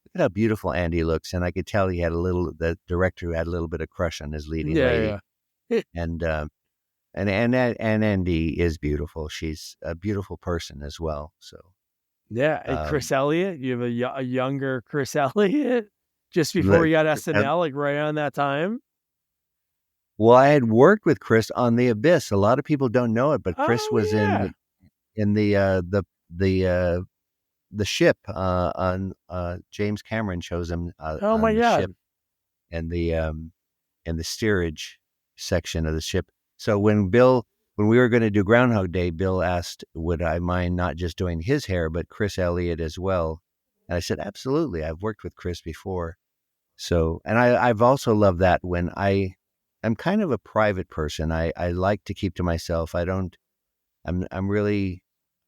"Look at how beautiful Andy looks," and I could tell he had the director who had a little bit of crush on his leading lady, Yeah. Yeah. and and Andy is beautiful. She's a beautiful person as well. So, Yeah. And um, Chris Elliott, you have a younger Chris Elliott just before le- he got SNL, like right around that time. well, I had worked with Chris on The Abyss. A lot of people don't know it, but Chris Oh was yeah. in the the ship on James Cameron shows him Oh my on the ship God. and the steerage section of the ship. So when we were going to do Groundhog Day, Bill asked, would I mind not just doing his hair, but Chris Elliott as well? And I said, absolutely. I've worked with Chris before. So, and I've also loved that when I'm kind of a private person. I like to keep to myself. I'm really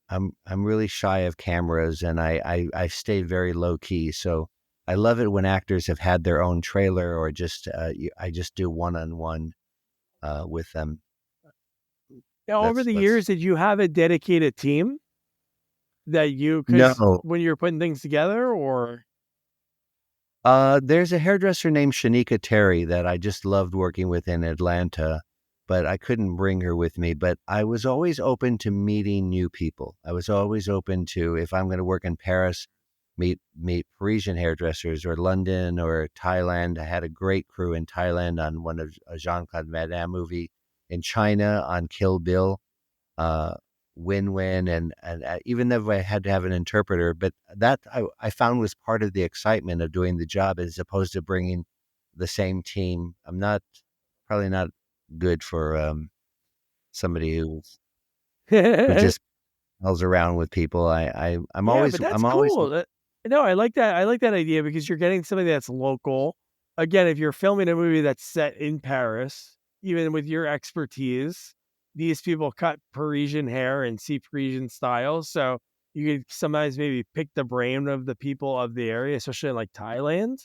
I'm really shy of cameras, and I stay very low key. So I love it when actors have had their own trailer, or just I just do one on one with them. Now, over the That's years, did you have a dedicated team that you, because no. when you were putting things together, or There's a hairdresser named Shanika Terry that I just loved working with in Atlanta, but I couldn't bring her with me. But I was always open to meeting new people. I was always open to, if I'm going to work in Paris, meet Parisian hairdressers, or London or Thailand. I had a great crew in Thailand on one of a Jean-Claude Van Damme movie, in China on Kill Bill. uh, win-win, and even though I had to have an interpreter, but that I found was part of the excitement of doing the job, as opposed to bringing the same team. I'm not probably not good for somebody who yeah, just tells around with people. but that's I'm always cool. No, I like that. I like that idea because you're getting something that's local. Again, if you're filming a movie that's set in Paris, even with your expertise, these people cut Parisian hair and see Parisian styles. So you could sometimes maybe pick the brain of the people of the area, especially in like Thailand.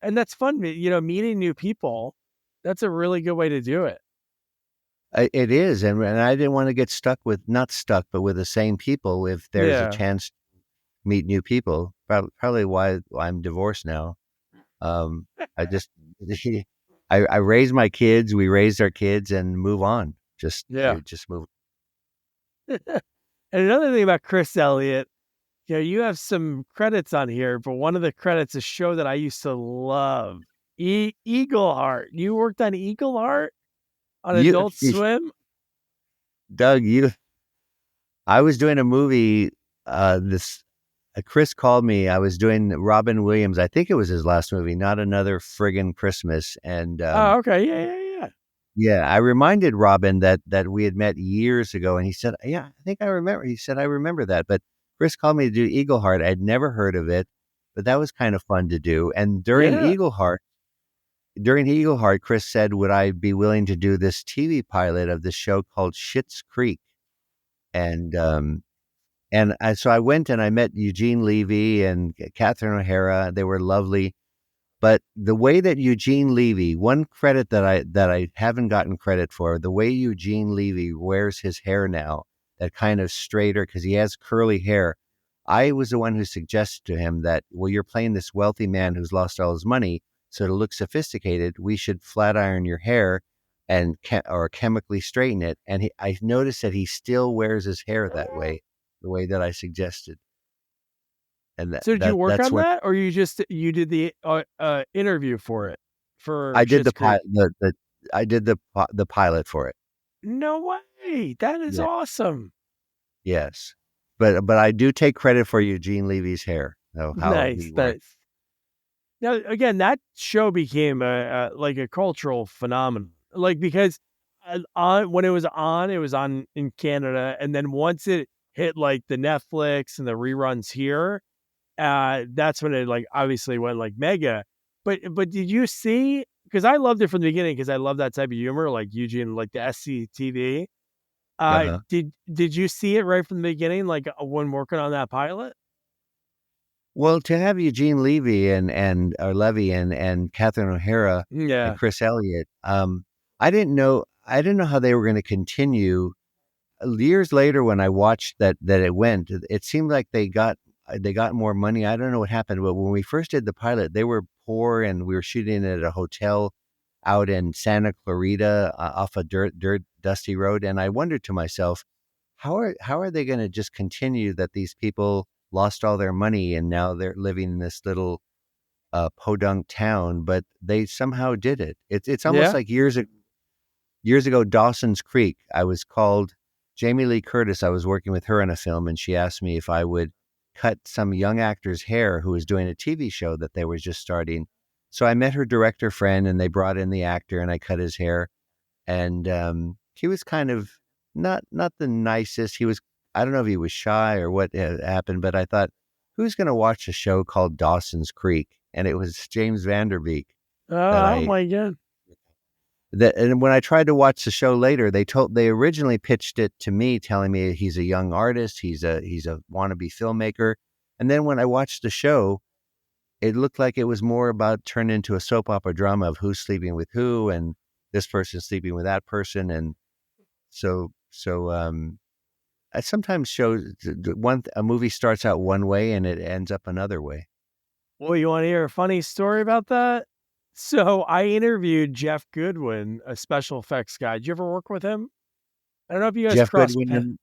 And that's fun, meeting new people. That's a really good way to do it. it is, and I didn't want to get stuck with not stuck, but with the same people. If there's a Yeah. chance to meet new people, probably why I'm divorced now. Um, I just I raised my kids, we raised our kids, and move on. Yeah. Just move. And another thing about Chris Elliott, you have some credits on here, but one of the credits is a show that I used to love. Eagle Heart. You worked on Eagle Heart on You, Adult Swim? Doug, I was doing a movie. This Chris called me. I was doing Robin Williams. I think it was his last movie, Not Another Friggin' Christmas. And Oh, okay. Yeah. yeah, I reminded Robin that we had met years ago, and he said, "Yeah, I think I remember." He said, "I remember that." But Chris called me to do Eagle Heart. I'd never heard of it, but that was kind of fun to do. And Yeah. during Eagle Heart, Chris said, "Would I be willing to do this TV pilot of this show called Schitt's Creek?" And so I went and I met Eugene Levy and Catherine O'Hara. They were lovely. But the way that Eugene Levy, one credit that I haven't gotten credit for, the way Eugene Levy wears his hair now, that kind of straighter, because he has curly hair. I was the one who suggested to him that, well, you're playing this wealthy man who's lost all his money, so to look sophisticated, we should flat iron your hair and or chemically straighten it. And I noticed that he still wears his hair that way, the way that I suggested, and So did you work that's on when that, or you did the interview for it for I did Schitt's the Creek? pilot. I did the pilot for it. No way. That is Yeah. awesome. Yes. but I do take credit for Eugene Levy's hair. How Nice, he worked. nice. Now, again, that show became a cultural phenomenon. Like because on when it was on in Canada, and then once it hit like the Netflix and the reruns here, that's when it like obviously went like mega. But did you see? Because I loved it from the beginning because I love that type of humor, like Eugene, like the SCTV. Uh-huh. Did you see it right from the beginning, like when working on that pilot? Well, to have Eugene Levy and or Levy and Catherine O'Hara and Yeah, Chris Elliott, I didn't know how they were going to continue. Years later, when I watched that it went, it seemed like they got more money. I don't know what happened, but when we first did the pilot, they were poor, and we were shooting at a hotel out in Santa Clarita, off a dirt dusty road. And I wondered to myself, how are they going to just continue that these people lost all their money and now they're living in this little podunk town, but they somehow did it. It's almost yeah. like years ago, Dawson's Creek. I was called Jamie Lee Curtis. I was working with her in a film, and she asked me if I would cut some young actor's hair who was doing a TV show that they were just starting. So I met her director friend, and they brought in the actor, and I cut his hair. And he was kind of not the nicest. He was, I don't know if he was shy or what happened, but I thought, who's going to watch a show called Dawson's Creek? And it was James Vanderbeek that Oh I my god. that and when I tried to watch the show later, they originally pitched it to me, telling me he's a young artist, he's a wannabe filmmaker. And then when I watched the show, it looked like it was more about turned into a soap opera drama of who's sleeping with who and this person sleeping with that person. And so I sometimes shows a movie starts out one way and it ends up another way. Well, you want to hear a funny story about that? So I interviewed Jeff Goodwin, a special effects guy. Did you ever work with him? I don't know if you guys Jeff crossed Goodwin paths. and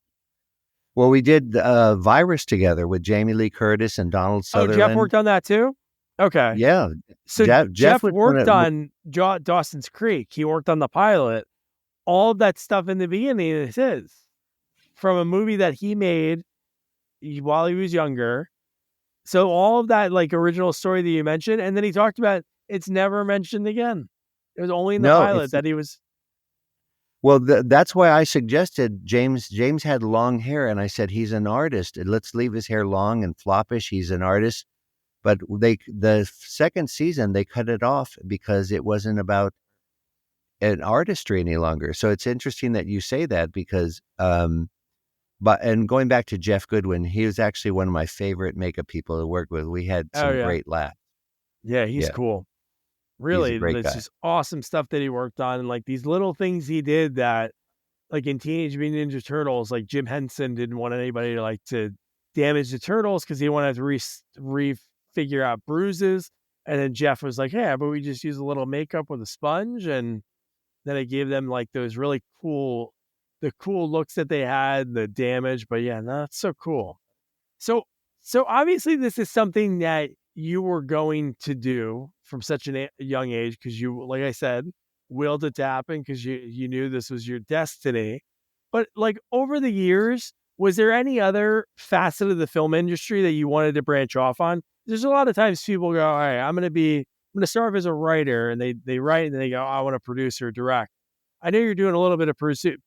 Well, we did Virus together with Jamie Lee Curtis and Donald Oh, Jeff Sutherland. worked on that too? Okay. Yeah, So Jeff Jeff was one worked of on Dawson's Creek. He worked on the pilot. All of that stuff in the beginning is his from a movie that he made while he was younger. So all of that like original story that you mentioned, and then he talked about it's never mentioned again. It was only in the no, pilot it's that he was. well, that's why I suggested James. James had long hair, and I said he's an artist. Let's leave his hair long and floppish. He's an artist. But the second season they cut it off because it wasn't about an artistry any longer. So it's interesting that you say that because but and going back to Jeff Goodwin, he was actually one of my favorite makeup people to work with. We had Oh some yeah, great laughs. yeah, he's Yeah, cool. he's a Really, great it's guy. just awesome stuff that he worked on, and like these little things he did that, like in Teenage Mutant Ninja Turtles, like Jim Henson didn't want anybody to like to damage the turtles because he wanted to figure out bruises, and then Jeff was like, "Hey, but we just use a little makeup with a sponge," and then it gave them like those really cool, the cool looks that they had, the damage. But yeah, no, that's so cool. So, so obviously, this is something that you were going to do from such a young age because you, like I said, willed it to happen because you knew this was your destiny. But like over the years, was there any other facet of the film industry that you wanted to branch off on? There's a lot of times people go, "All right, I'm gonna start off as a writer," and they write and they go, "I want to produce or direct." I know you're doing a little bit of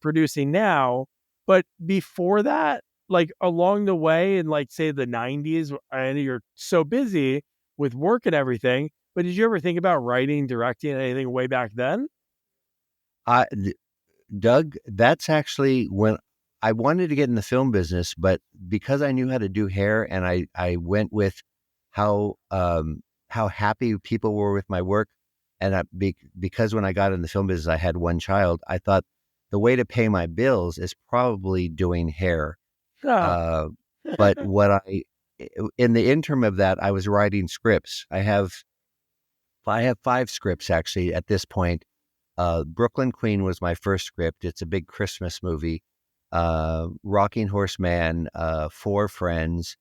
producing now, but before that, like along the way in like say the 90s, I know you're so busy with work and everything, but did you ever think about writing, directing anything way back then? I Doug, that's actually when I wanted to get in the film business, but because I knew how to do hair and I went with how how happy people were with my work, and because when I got in the film business I had one child, I thought the way to pay my bills is probably doing hair. Oh, Uh, but what I in the interim of that, I was writing scripts. I have 5 scripts actually at this point. Brooklyn Queen was my first script. It's a big Christmas movie. Rocking Horse Man, Four Friends,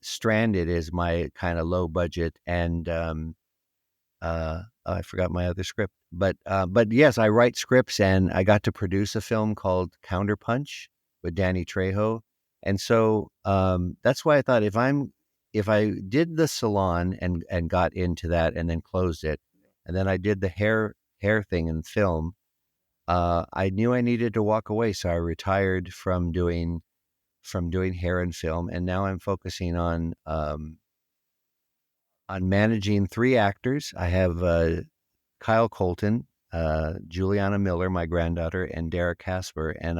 Stranded is my kind of low budget, and I forgot my other script. But yes, I write scripts, and I got to produce a film called Counterpunch with Danny Trejo, And so that's why I thought if I did the salon and got into that and then closed it, and then I did the hair thing in film, I knew I needed to walk away. So I retired from doing hair and film, and now I'm focusing on managing three actors. I have Kyle Colton, Juliana Millar, my granddaughter, and Derek Casper, and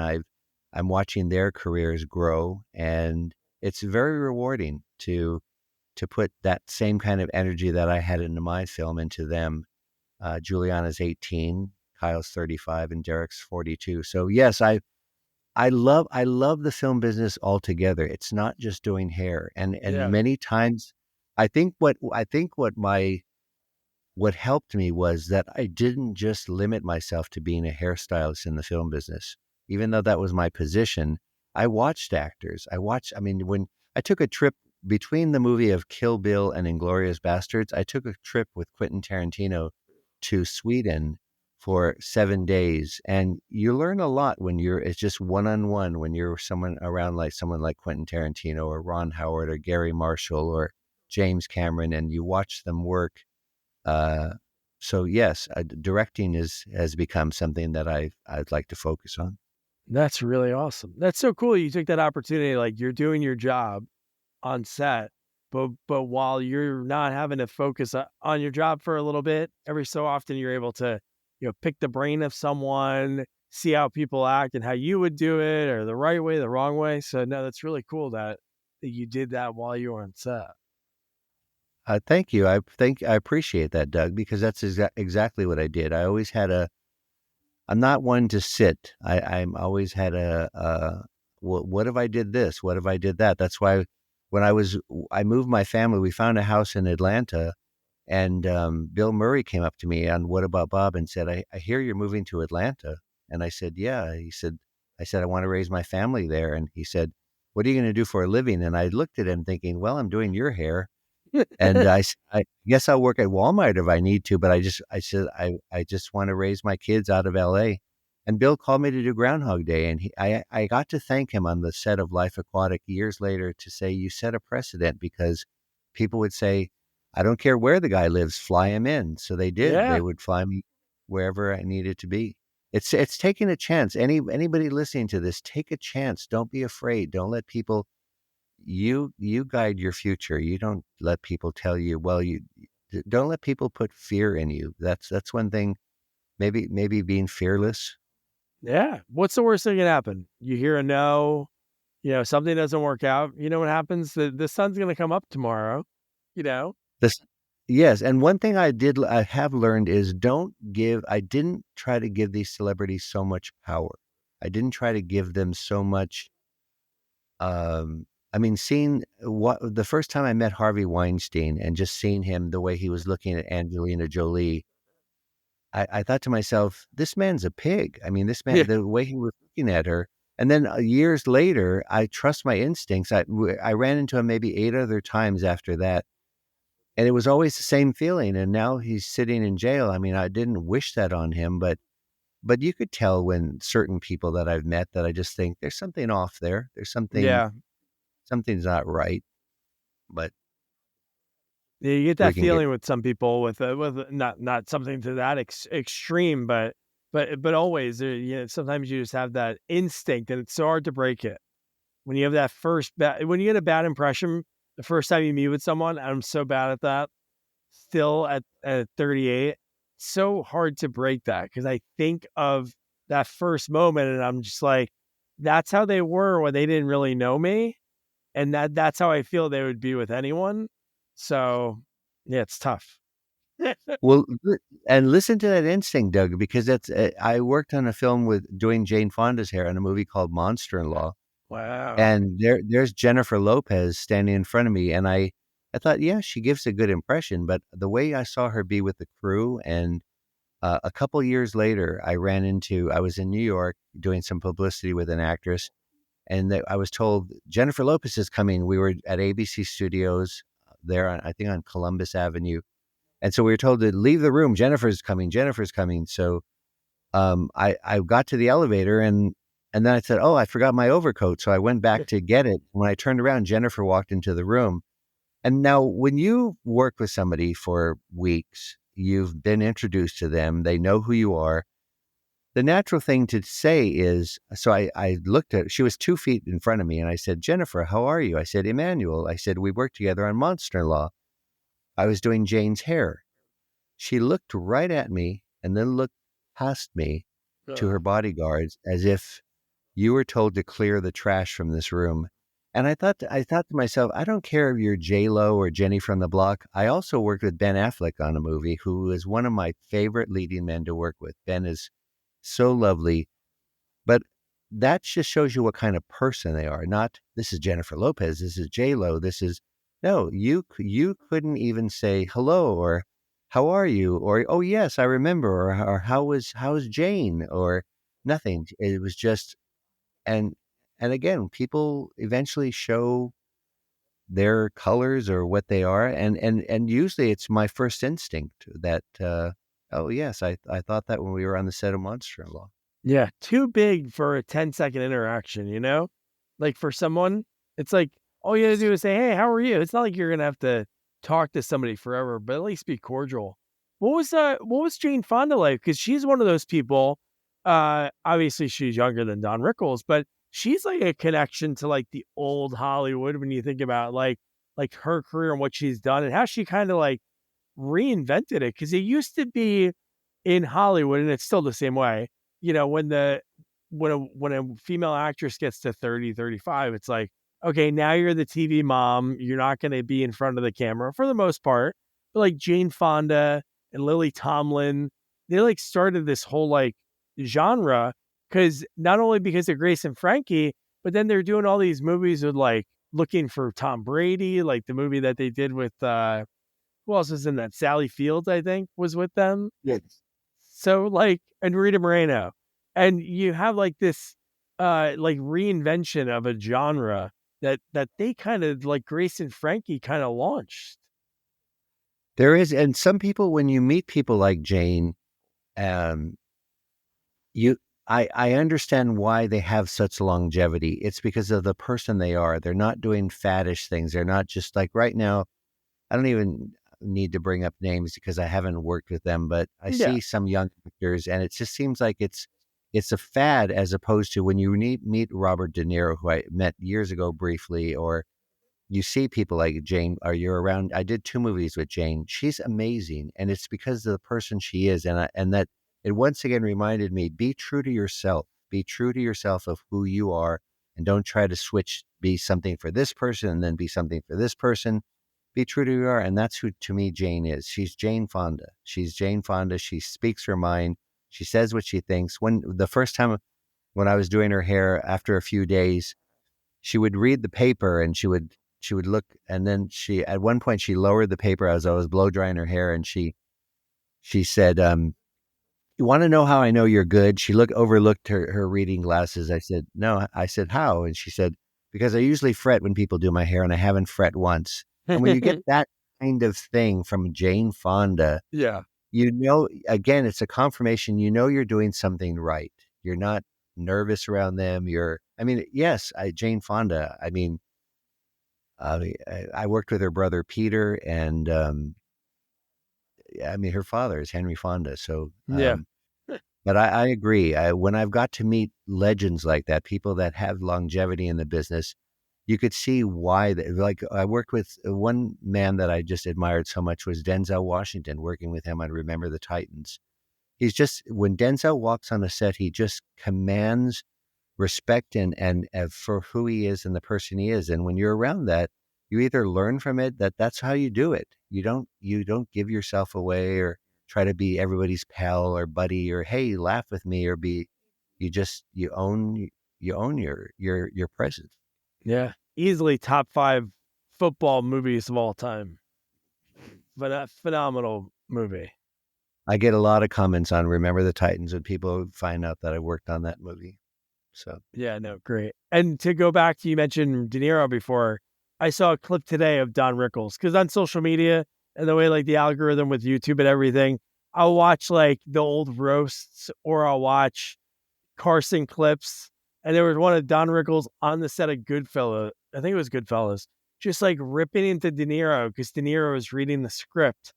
I'm watching their careers grow, and it's very rewarding to put that same kind of energy that I had into my film into them. Juliana's 18, Kyle's 35, and Derek's 42. So yes, I love the film business altogether. It's not just doing hair, and Yeah. many times, what helped me was that I didn't just limit myself to being a hairstylist in the film business. Even though that was my position, I watched actors. I mean, when I took a trip between the movie of Kill Bill and Inglourious Bastards, I took a trip with Quentin Tarantino to Sweden for 7 days. And you learn a lot it's just one on one when you're someone like Quentin Tarantino or Ron Howard or Gary Marshall or James Cameron, and you watch them work. uh, so yes, directing has become something that I'd like to focus on. That's really awesome. That's so cool. You took that opportunity, like you're doing your job on set, but while you're not having to focus on your job for a little bit, every so often you're able to, pick the brain of someone, see how people act and how you would do it, or the right way, the wrong way. So no, that's really cool that you did that while you were on set. Thank you. I appreciate that, Doug, because that's exactly what I did. I'm not one to sit. I'm always had what if I did this? What if I did that? That's why when I moved my family, we found a house in Atlanta, and Bill Murray came up to me on What About Bob and said, I hear you're moving to Atlanta. And I said, yeah. I said, I want to raise my family there. And he said, what are you going to do for a living? And I looked at him thinking, well, I'm doing your hair. And I guess I'll work at Walmart if I need to, but I said, I just want to raise my kids out of LA. And Bill called me to do Groundhog Day. And I got to thank him on the set of Life Aquatic years later to say, you set a precedent, because people would say, I don't care where the guy lives, fly him in. So they did. They Yeah. would fly me wherever I needed to be. It's taking a chance. Anybody listening to this, take a chance. Don't be afraid. Don't let people you guide your future. You don't let people tell you, well, you don't let people put fear in you. That's one thing. Maybe being fearless. Yeah. What's the worst thing that can happen? You hear a no, something doesn't work out. You know what happens? The sun's going to come up tomorrow, you know? This Yes, and one thing I have learned is I didn't try to give these celebrities so much power. I didn't try to give them so much. I mean, seeing what the first time I met Harvey Weinstein and just seeing him the way he was looking at Angelina Jolie, I thought to myself, this man's a pig. I mean, this Yeah. man, the way he was looking at her. And then years later, I trust my instincts. I ran into him maybe 8 other times after that. And it was always the same feeling. And now he's sitting in jail. I mean, I didn't wish that on him, but you could tell when certain people that I've met that I just think there's something off there. Yeah. Something's not right. But Yeah, you get we that can get feeling with some people with not something to that extreme, but always sometimes you just have that instinct, and it's so hard to break it. When you have that when you get a bad impression the first time you meet with someone, I'm so bad at that. Still at 38, so hard to break that because I think of that first moment and I'm just like, that's how they were when they didn't really know me, and that's how I feel they would be with anyone. So, yeah, it's tough. well, and listen to that instinct, Doug, because I worked on a film with doing Jane Fonda's hair on a movie called Monster in Law, Wow. and there's Jennifer Lopez standing in front of me, and I thought, yeah, she gives a good impression, but the way I saw her be with the crew, and a couple years later, I was in New York doing some publicity with an actress, and I was told Jennifer Lopez is coming. We were at ABC Studios there I think on Columbus Avenue. And so we were told to leave the room. Jennifer's coming. Jennifer's coming. So I got to the elevator, And then I said, oh, I forgot my overcoat. So I went back to get it. When I turned around, Jennifer walked into the room. And now when you work with somebody for weeks, you've been introduced to them, they know who you are. The natural thing to say is, so I looked at, she was 2 feet in front of me and I said, Jennifer, how are you? I said, Emanuel. I said, we worked together on Monster-in-Law. I was doing Jane's hair. She looked right at me and then looked past me to her bodyguards as if you were told to clear the trash from this room. And I thought to myself, I don't care if you're J-Lo or Jenny from the Block. I also worked with Ben Affleck on a movie, who is one of my favorite leading men to work with. Ben is so lovely, but that just shows you what kind of person they are. Not, this is Jennifer Lopez, this is J-Lo, this is, no, you couldn't even say hello or how are you? Or, oh yes, I remember, or how's Jane? Or nothing. It was just, and again, people eventually show their colors or what they are, and usually it's my first instinct that oh yes, I thought that when we were on the set of Monster-in-Law. Yeah, too big for a 10-second interaction, you know? Like for someone, it's like all you gotta do is say, "Hey, how are you?" It's not like you're gonna have to talk to somebody forever, but at least be cordial. What was Jane Fonda like? Because she's one of those people. Obviously she's younger than Don Rickles, but she's like a connection to like the old Hollywood when you think about like her career and what she's done and how she kind of like reinvented it. Because it used to be in Hollywood, and it's still the same way, you know, when a female actress gets to 30, 35, it's like, okay, now you're the TV mom. You're not going to be in front of the camera for the most part. But like Jane Fonda and Lily Tomlin, they like started this whole like genre because not only because of Grace and Frankie, but then they're doing all these movies with like looking for Tom Brady, like the movie that they did with who else was in that? Sally Fields, I think, was with them. Yes. So like, and Rita Moreno, and you have like this, like reinvention of a genre that they kind of like Grace and Frankie kind of launched. There is, and some people, when you meet people like Jane, um, you, I understand why they have such longevity. It's because of the person they are. They're not doing faddish things. They're not just like right now. I don't even need to bring up names because I haven't worked with them, but I Yeah, see some young actors, and it just seems like it's a fad as opposed to when you meet Robert De Niro, who I met years ago briefly, or you see people like Jane, or you're around. I did 2 movies with Jane. She's amazing, and it's because of the person she is, and that it once again reminded me: be true to yourself. Be true to yourself of who you are, and don't try to switch. Be something for this person, and then be something for this person. Be true to who you are, and that's who, to me, Jane is. She's Jane Fonda. She's Jane Fonda. She speaks her mind. She says what she thinks. When the first time when I was doing her hair, after a few days, she would read the paper and she would look, and then she, at one point, she lowered the paper as I was blow drying her hair, and she said, "You want to know how I know you're good?" She overlooked her reading glasses. I said, "No." I said, "How?" And she said, "Because I usually fret when people do my hair, and I haven't fret once." And when you get that kind of thing from Jane Fonda, yeah, again, it's a confirmation. You're doing something right. You're not nervous around them. I mean, yes, Jane Fonda. I mean, I worked with her brother Peter, and I mean, her father is Henry Fonda. So, yeah, but I agree. When I've got to meet legends like that, people that have longevity in the business, you could see why. Like, I worked with one man that I just admired so much was Denzel Washington. Working with him on Remember the Titans, he's just, when Denzel walks on a set, he just commands respect and for who he is and the person he is. And when you're around that, you either learn from it, that's how you do it. You don't give yourself away or try to be everybody's pal or buddy or, hey, laugh with me, or be, you own your presence. yeah. Easily top 5 football movies of all time. But a phenomenal movie. I get a lot of comments on Remember the Titans when people find out that I worked on that movie. So Yeah, no, great. And to go back to, you mentioned De Niro before. I saw a clip today of Don Rickles because on social media and the way like the algorithm with YouTube and everything, I'll watch like the old roasts or I'll watch Carson clips. And there was one of Don Rickles on the set of Goodfellas. I think it was Goodfellas, just like ripping into De Niro because De Niro was reading the script,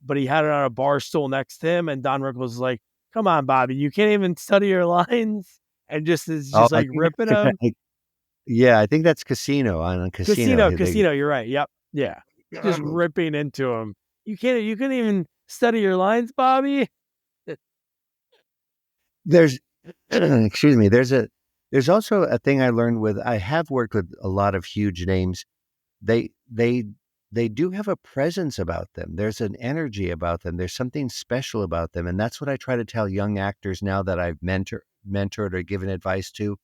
but he had it on a bar stool next to him. And Don Rickles was like, "Come on, Bobby, you can't even study your lines." And just is Oh, just I like think ripping him. yeah, I think that's Casino on Casino. Casino. You're right. Yep. Yeah. Just ripping into him. You couldn't even study your lines, Bobby. There's excuse me, there's also a thing I learned with I have worked with a lot of huge names. They they they do have a presence about them. There's an energy about them. There's something special about them. And that's what I try to tell young actors now that I've mentored or given advice to.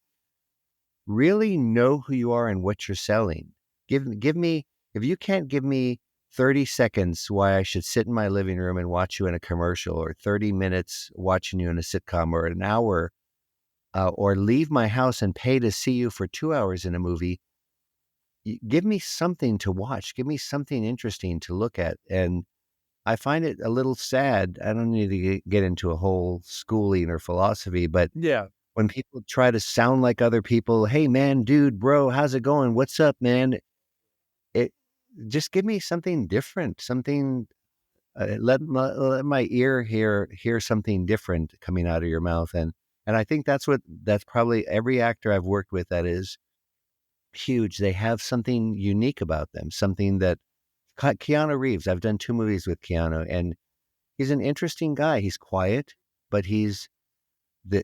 Really know who you are and what you're selling. Give me if you can't give me 30 seconds why I should sit in my living room and watch you in a commercial, or 30 minutes watching you in a sitcom, or an hour, or leave my house and pay to see you for 2 hours in a movie. Give me something to watch. Give me something interesting to look at. And I find it a little sad. I don't need to get into a whole schooling or philosophy, but Yeah. when people try to sound like other people, hey man, dude, bro, how's it going? What's up, man? It just give me something different, something. Let my ear hear something different coming out of your mouth, and I think that's probably every actor I've worked with that is huge. They have something unique about them, something that Keanu Reeves. I've done 2 movies with Keanu, and he's an interesting guy. He's quiet, but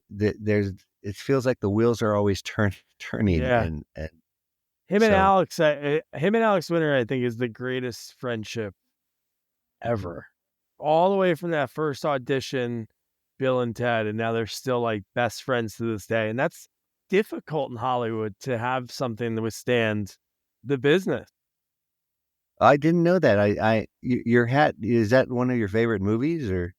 there's it feels like the wheels are always turning, Yeah. and Him and so Alex, him and Alex Winter, I think, is the greatest friendship ever. All the way from that first audition, Bill and Ted, and now they're still like best friends to this day. And that's difficult in Hollywood to have something to withstand the business. I didn't know that. Your hat, is that one of your favorite movies, or?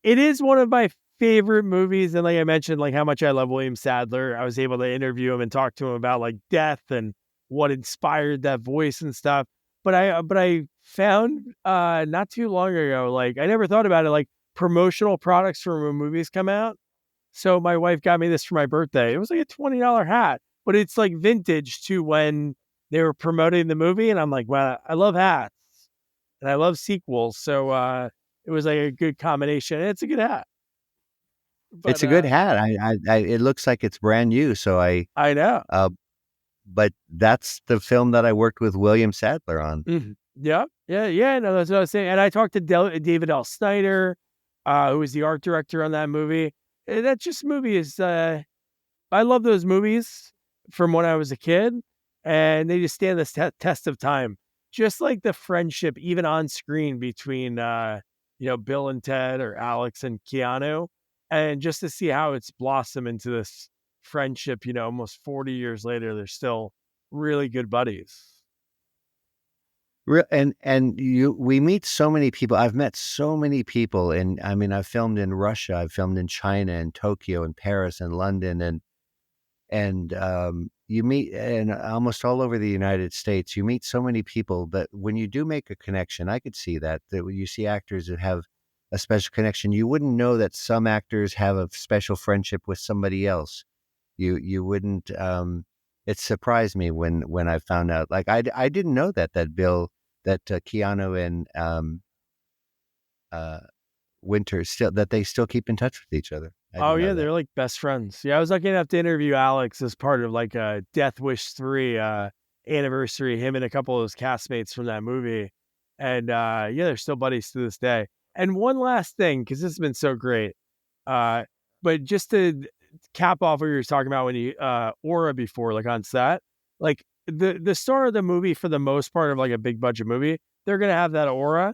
It is one of my favorite movies, and like I mentioned, like how much I love William Sadler. I was able to interview him and talk to him about like death and what inspired that voice and stuff. But I found not too long ago, like I never thought about it, like promotional products for when movies come out. So my wife got me this for my birthday. It was like a $20 hat, but it's like vintage to when they were promoting the movie. And I'm like, well, I love hats and I love sequels. So it was like a good combination. And it's a good hat. But It's a good hat. It looks like it's brand new. So I know. uh, but that's the film that I worked with William Sadler on. Mhm. Yeah. Yeah. Yeah. No, that's what I was saying. And I talked to David L. Snyder, who was the art director on that movie. And that just movie is, I love those movies from when I was a kid, and they just stand the test of time. Just like the friendship, even on screen, between Bill and Ted, or Alex and Keanu, and just to see how it's blossomed into this friendship. Almost 40 years later, they're still really good buddies. And we meet so many people. I've met so many people, and I mean, I've filmed in Russia, I've filmed in China, and Tokyo, and Paris, and London, and you meet and almost all over the United States. You meet so many people, but when you do make a connection, I could see that when you see actors that have a special connection, you wouldn't know that some actors have a special friendship with somebody else. You wouldn't. It surprised me when I found out. Like I didn't know that Keanu and uh, Winter still that they still keep in touch with each other. I Oh didn't yeah, know that. they're like best friends. Yeah, I was lucky enough to interview Alex as part of like a Death Wish 3 anniversary, him and a couple of his castmates from that movie. And yeah, they're still buddies to this day. And one last thing, because this has been so great. Uh, but just to cap off what you were talking about when you aura before, like on set, like the star of the movie for the most part of like a big budget movie, they're gonna have that aura.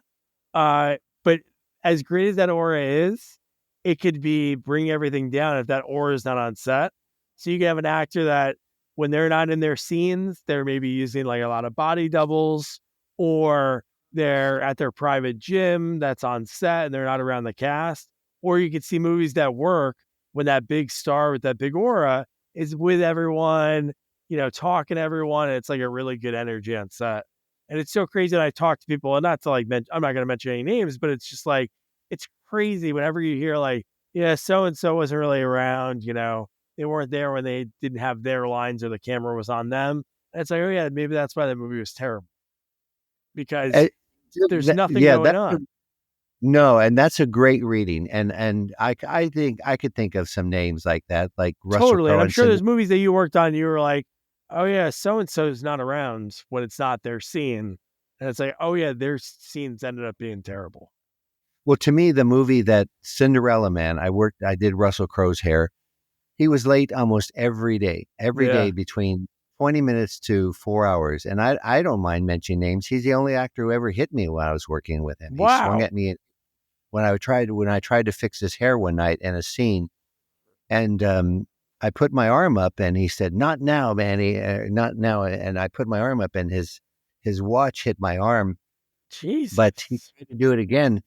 But as great as that aura is, it could be bring everything down if that aura is not on set. So you can have an actor that when they're not in their scenes, they're maybe using like a lot of body doubles, or they're at their private gym that's on set and they're not around the cast. Or you could see movies that work when that big star with that big aura is with everyone, talking to everyone. And it's like a really good energy on set. And it's so crazy that I talk to people, and not to like, I'm not going to mention any names, but it's just like, it's crazy whenever you hear like, yeah, so and so wasn't really around, they weren't there when they didn't have their lines or the camera was on them. And it's like, oh yeah, maybe that's why the movie was terrible, because Uh, there's nothing yeah, going on. no, and that's a great reading, and I think I could think of some names like that, like Russell Totally. And Crowe I'm and sure Cindy. there's movies that you worked on, you were like, oh yeah, so and so's not around when it's not their scene. And it's like, oh yeah, their scenes ended up being terrible. Well, to me, the movie that Cinderella Man, I did Russell Crowe's hair. He was late almost every Yeah. day between 20 minutes to 4 hours. And I don't mind mentioning names. He's the only actor who ever hit me when I was working with him. He swung Wow. at me when I tried to fix his hair one night in a scene, and I put my arm up, and he said, "Not now, Manny, not now." And I put my arm up, and his watch hit my arm, but he Jesus. tried to do it again.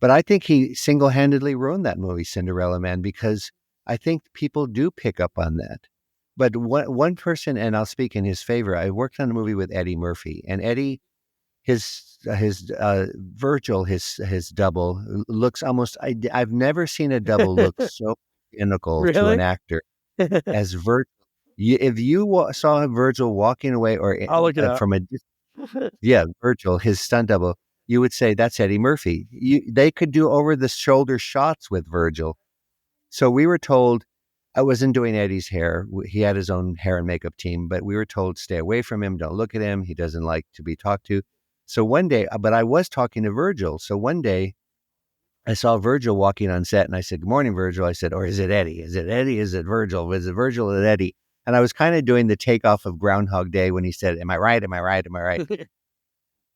But I think he single-handedly ruined that movie, Cinderella Man, because I think people do pick up on that. But one person, and I'll speak in his favor. I worked on a movie with Eddie Murphy, and Eddie, his Virgil, his double looks almost. I've never seen a double look so identical to an Really? actor as Virgil. If you saw Virgil walking away, or I'll look it up. from a yeah, Virgil, his stunt double, you would say that's Eddie Murphy. They could do over the shoulder shots with Virgil. So we were told, I wasn't doing Eddie's hair. He had his own hair and makeup team, but we were told, stay away from him. Don't look at him. He doesn't like to be talked to. So one day, but I was talking to Virgil. So one day I saw Virgil walking on set, and I said, good morning, Virgil. I said, or is it Eddie? Is it Eddie? Is it Virgil? Is it Virgil and Eddie? And I was kind of doing the takeoff of Groundhog Day when he said, am I right? Am I right? Am I right?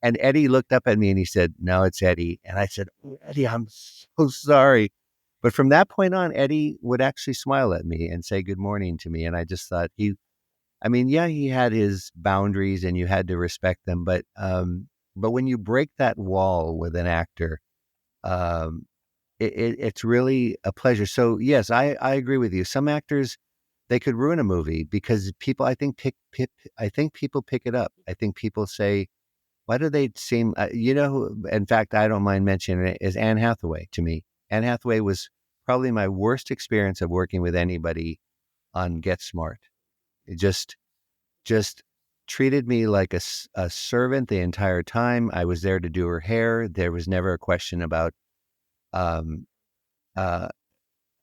And Eddie looked up at me and he said, no, it's Eddie. And I said, oh, Eddie, I'm so sorry. But from that point on, Eddie would actually smile at me and say good morning to me. And I just thought I mean, yeah, he had his boundaries and you had to respect them. But when you break that wall with an actor, um, it's really a pleasure. So yes, I agree with you. Some actors, they could ruin a movie because people, I think people pick it up. I think people say, why do they seem, in fact, I don't mind mentioning it, is Anne Hathaway to me. Anne Hathaway was probably my worst experience of working with anybody on Get Smart. It just treated me like a servant the entire time. I was there to do her hair. There was never a question about, um, uh,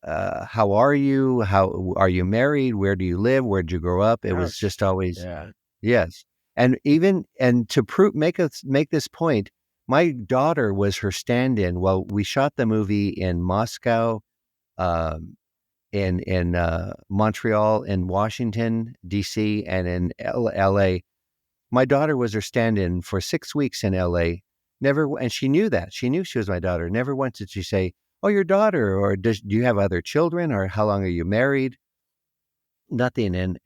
how are you? How are you married? Where do you live? Where'd you grow up? It was Ouch. just always Yeah. yes. And to make this point, my daughter was her stand-in. Well, we shot the movie in Moscow, um, in Montreal, in Washington, DC, and in LA. My daughter was her stand-in for 6 weeks in LA. Never, and she knew that. She knew she was my daughter. Never once did she say, "Oh, your daughter," or do you have other children, or how long are you married? Nothing.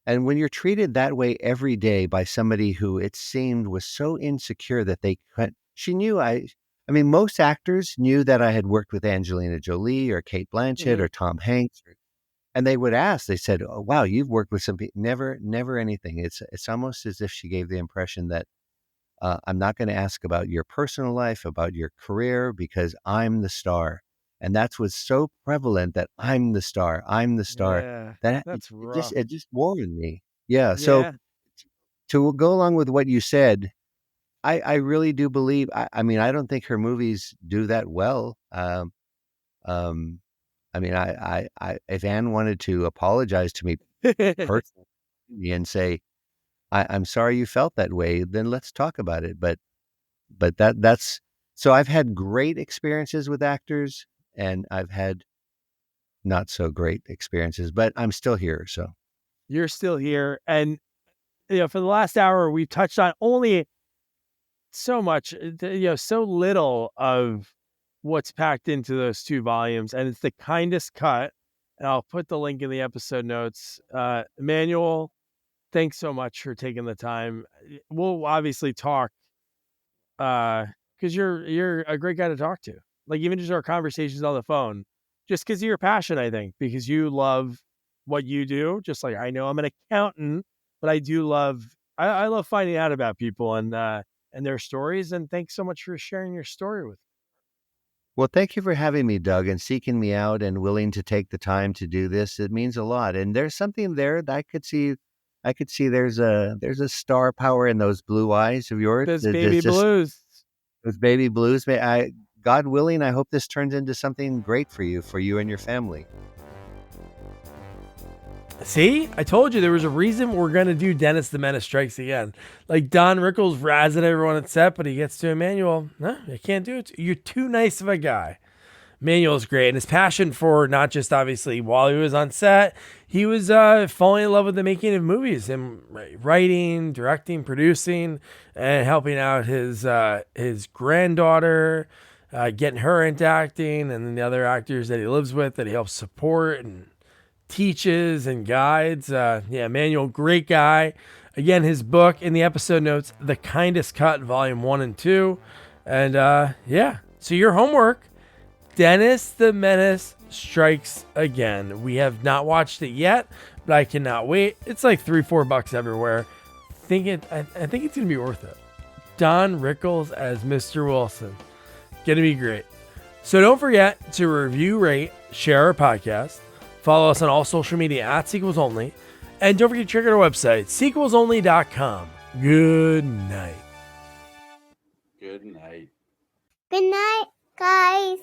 And when you're treated that way every day by somebody who it seemed was so insecure that she knew I mean, most actors knew that I had worked with Angelina Jolie or Kate Blanchett Hmm. or Tom Hanks, and they would ask, they said, oh, wow, you've worked with some people. Never anything. It's almost as if she gave the impression that I'm not going to ask about your personal life, about your career, because I'm the star. And that's what's so prevalent, that I'm the star. I'm the star. Yeah. That That's it rough. it just warmed me. Yeah. So Yeah. to go along with what you said, I really do believe. I mean, I don't think her movies do that well. Um, I mean, if Anne wanted to apologize to me personally and say, I'm sorry you felt that way, then let's talk about it. But that's so I've had great experiences with actors, and I've had not so great experiences, but I'm still here. So You're still here. And, for the last hour, we've touched on only so much, so little of what's packed into those two volumes. And it's the Kindest Cut. And I'll put the link in the episode notes. Emanuel, thanks so much for taking the time. We'll obviously talk, because you're a great guy to talk to. Like, even just our conversations on the phone, just because of your passion, I think, because you love what you do. Just like I know I'm an accountant, but I do love I love finding out about people and their stories. And thanks so much for sharing your story with me. Well, thank you for having me, Doug, and seeking me out and willing to take the time to do this. It means a lot. And there's something there that I could see. I could see there's a star power in those blue eyes of yours. Those There's baby just blues. those baby blues. God willing, I hope this turns into something great for you and your family. See, I told you there was a reason we're going to do Dennis the Menace Strikes Again. Like Don Rickles razzing everyone at set, but he gets to Emanuel. No, I can't do it. You're too nice of a guy. Emanuel's great. And his passion for not just obviously while he was on set, he was falling in love with the making of movies and writing, directing, producing, and helping out his granddaughter, getting her into acting, and then the other actors that he lives with that he helps support and teaches and guides. Emanuel, great guy. Again, his book in the episode notes, The Kindest Cut, Volume 1 and 2. And so your homework, Dennis the Menace Strikes Again. We have not watched it yet, but I cannot wait. It's like $3-4 everywhere. I think it's gonna be worth it. Don Rickles as Mr. Wilson. Gonna be great. So don't forget to review, rate, share our podcast. Follow us on all social media at Sequels Only. And don't forget to check out our website, sequelsonly.com. Good night. Good night. Good night, guys.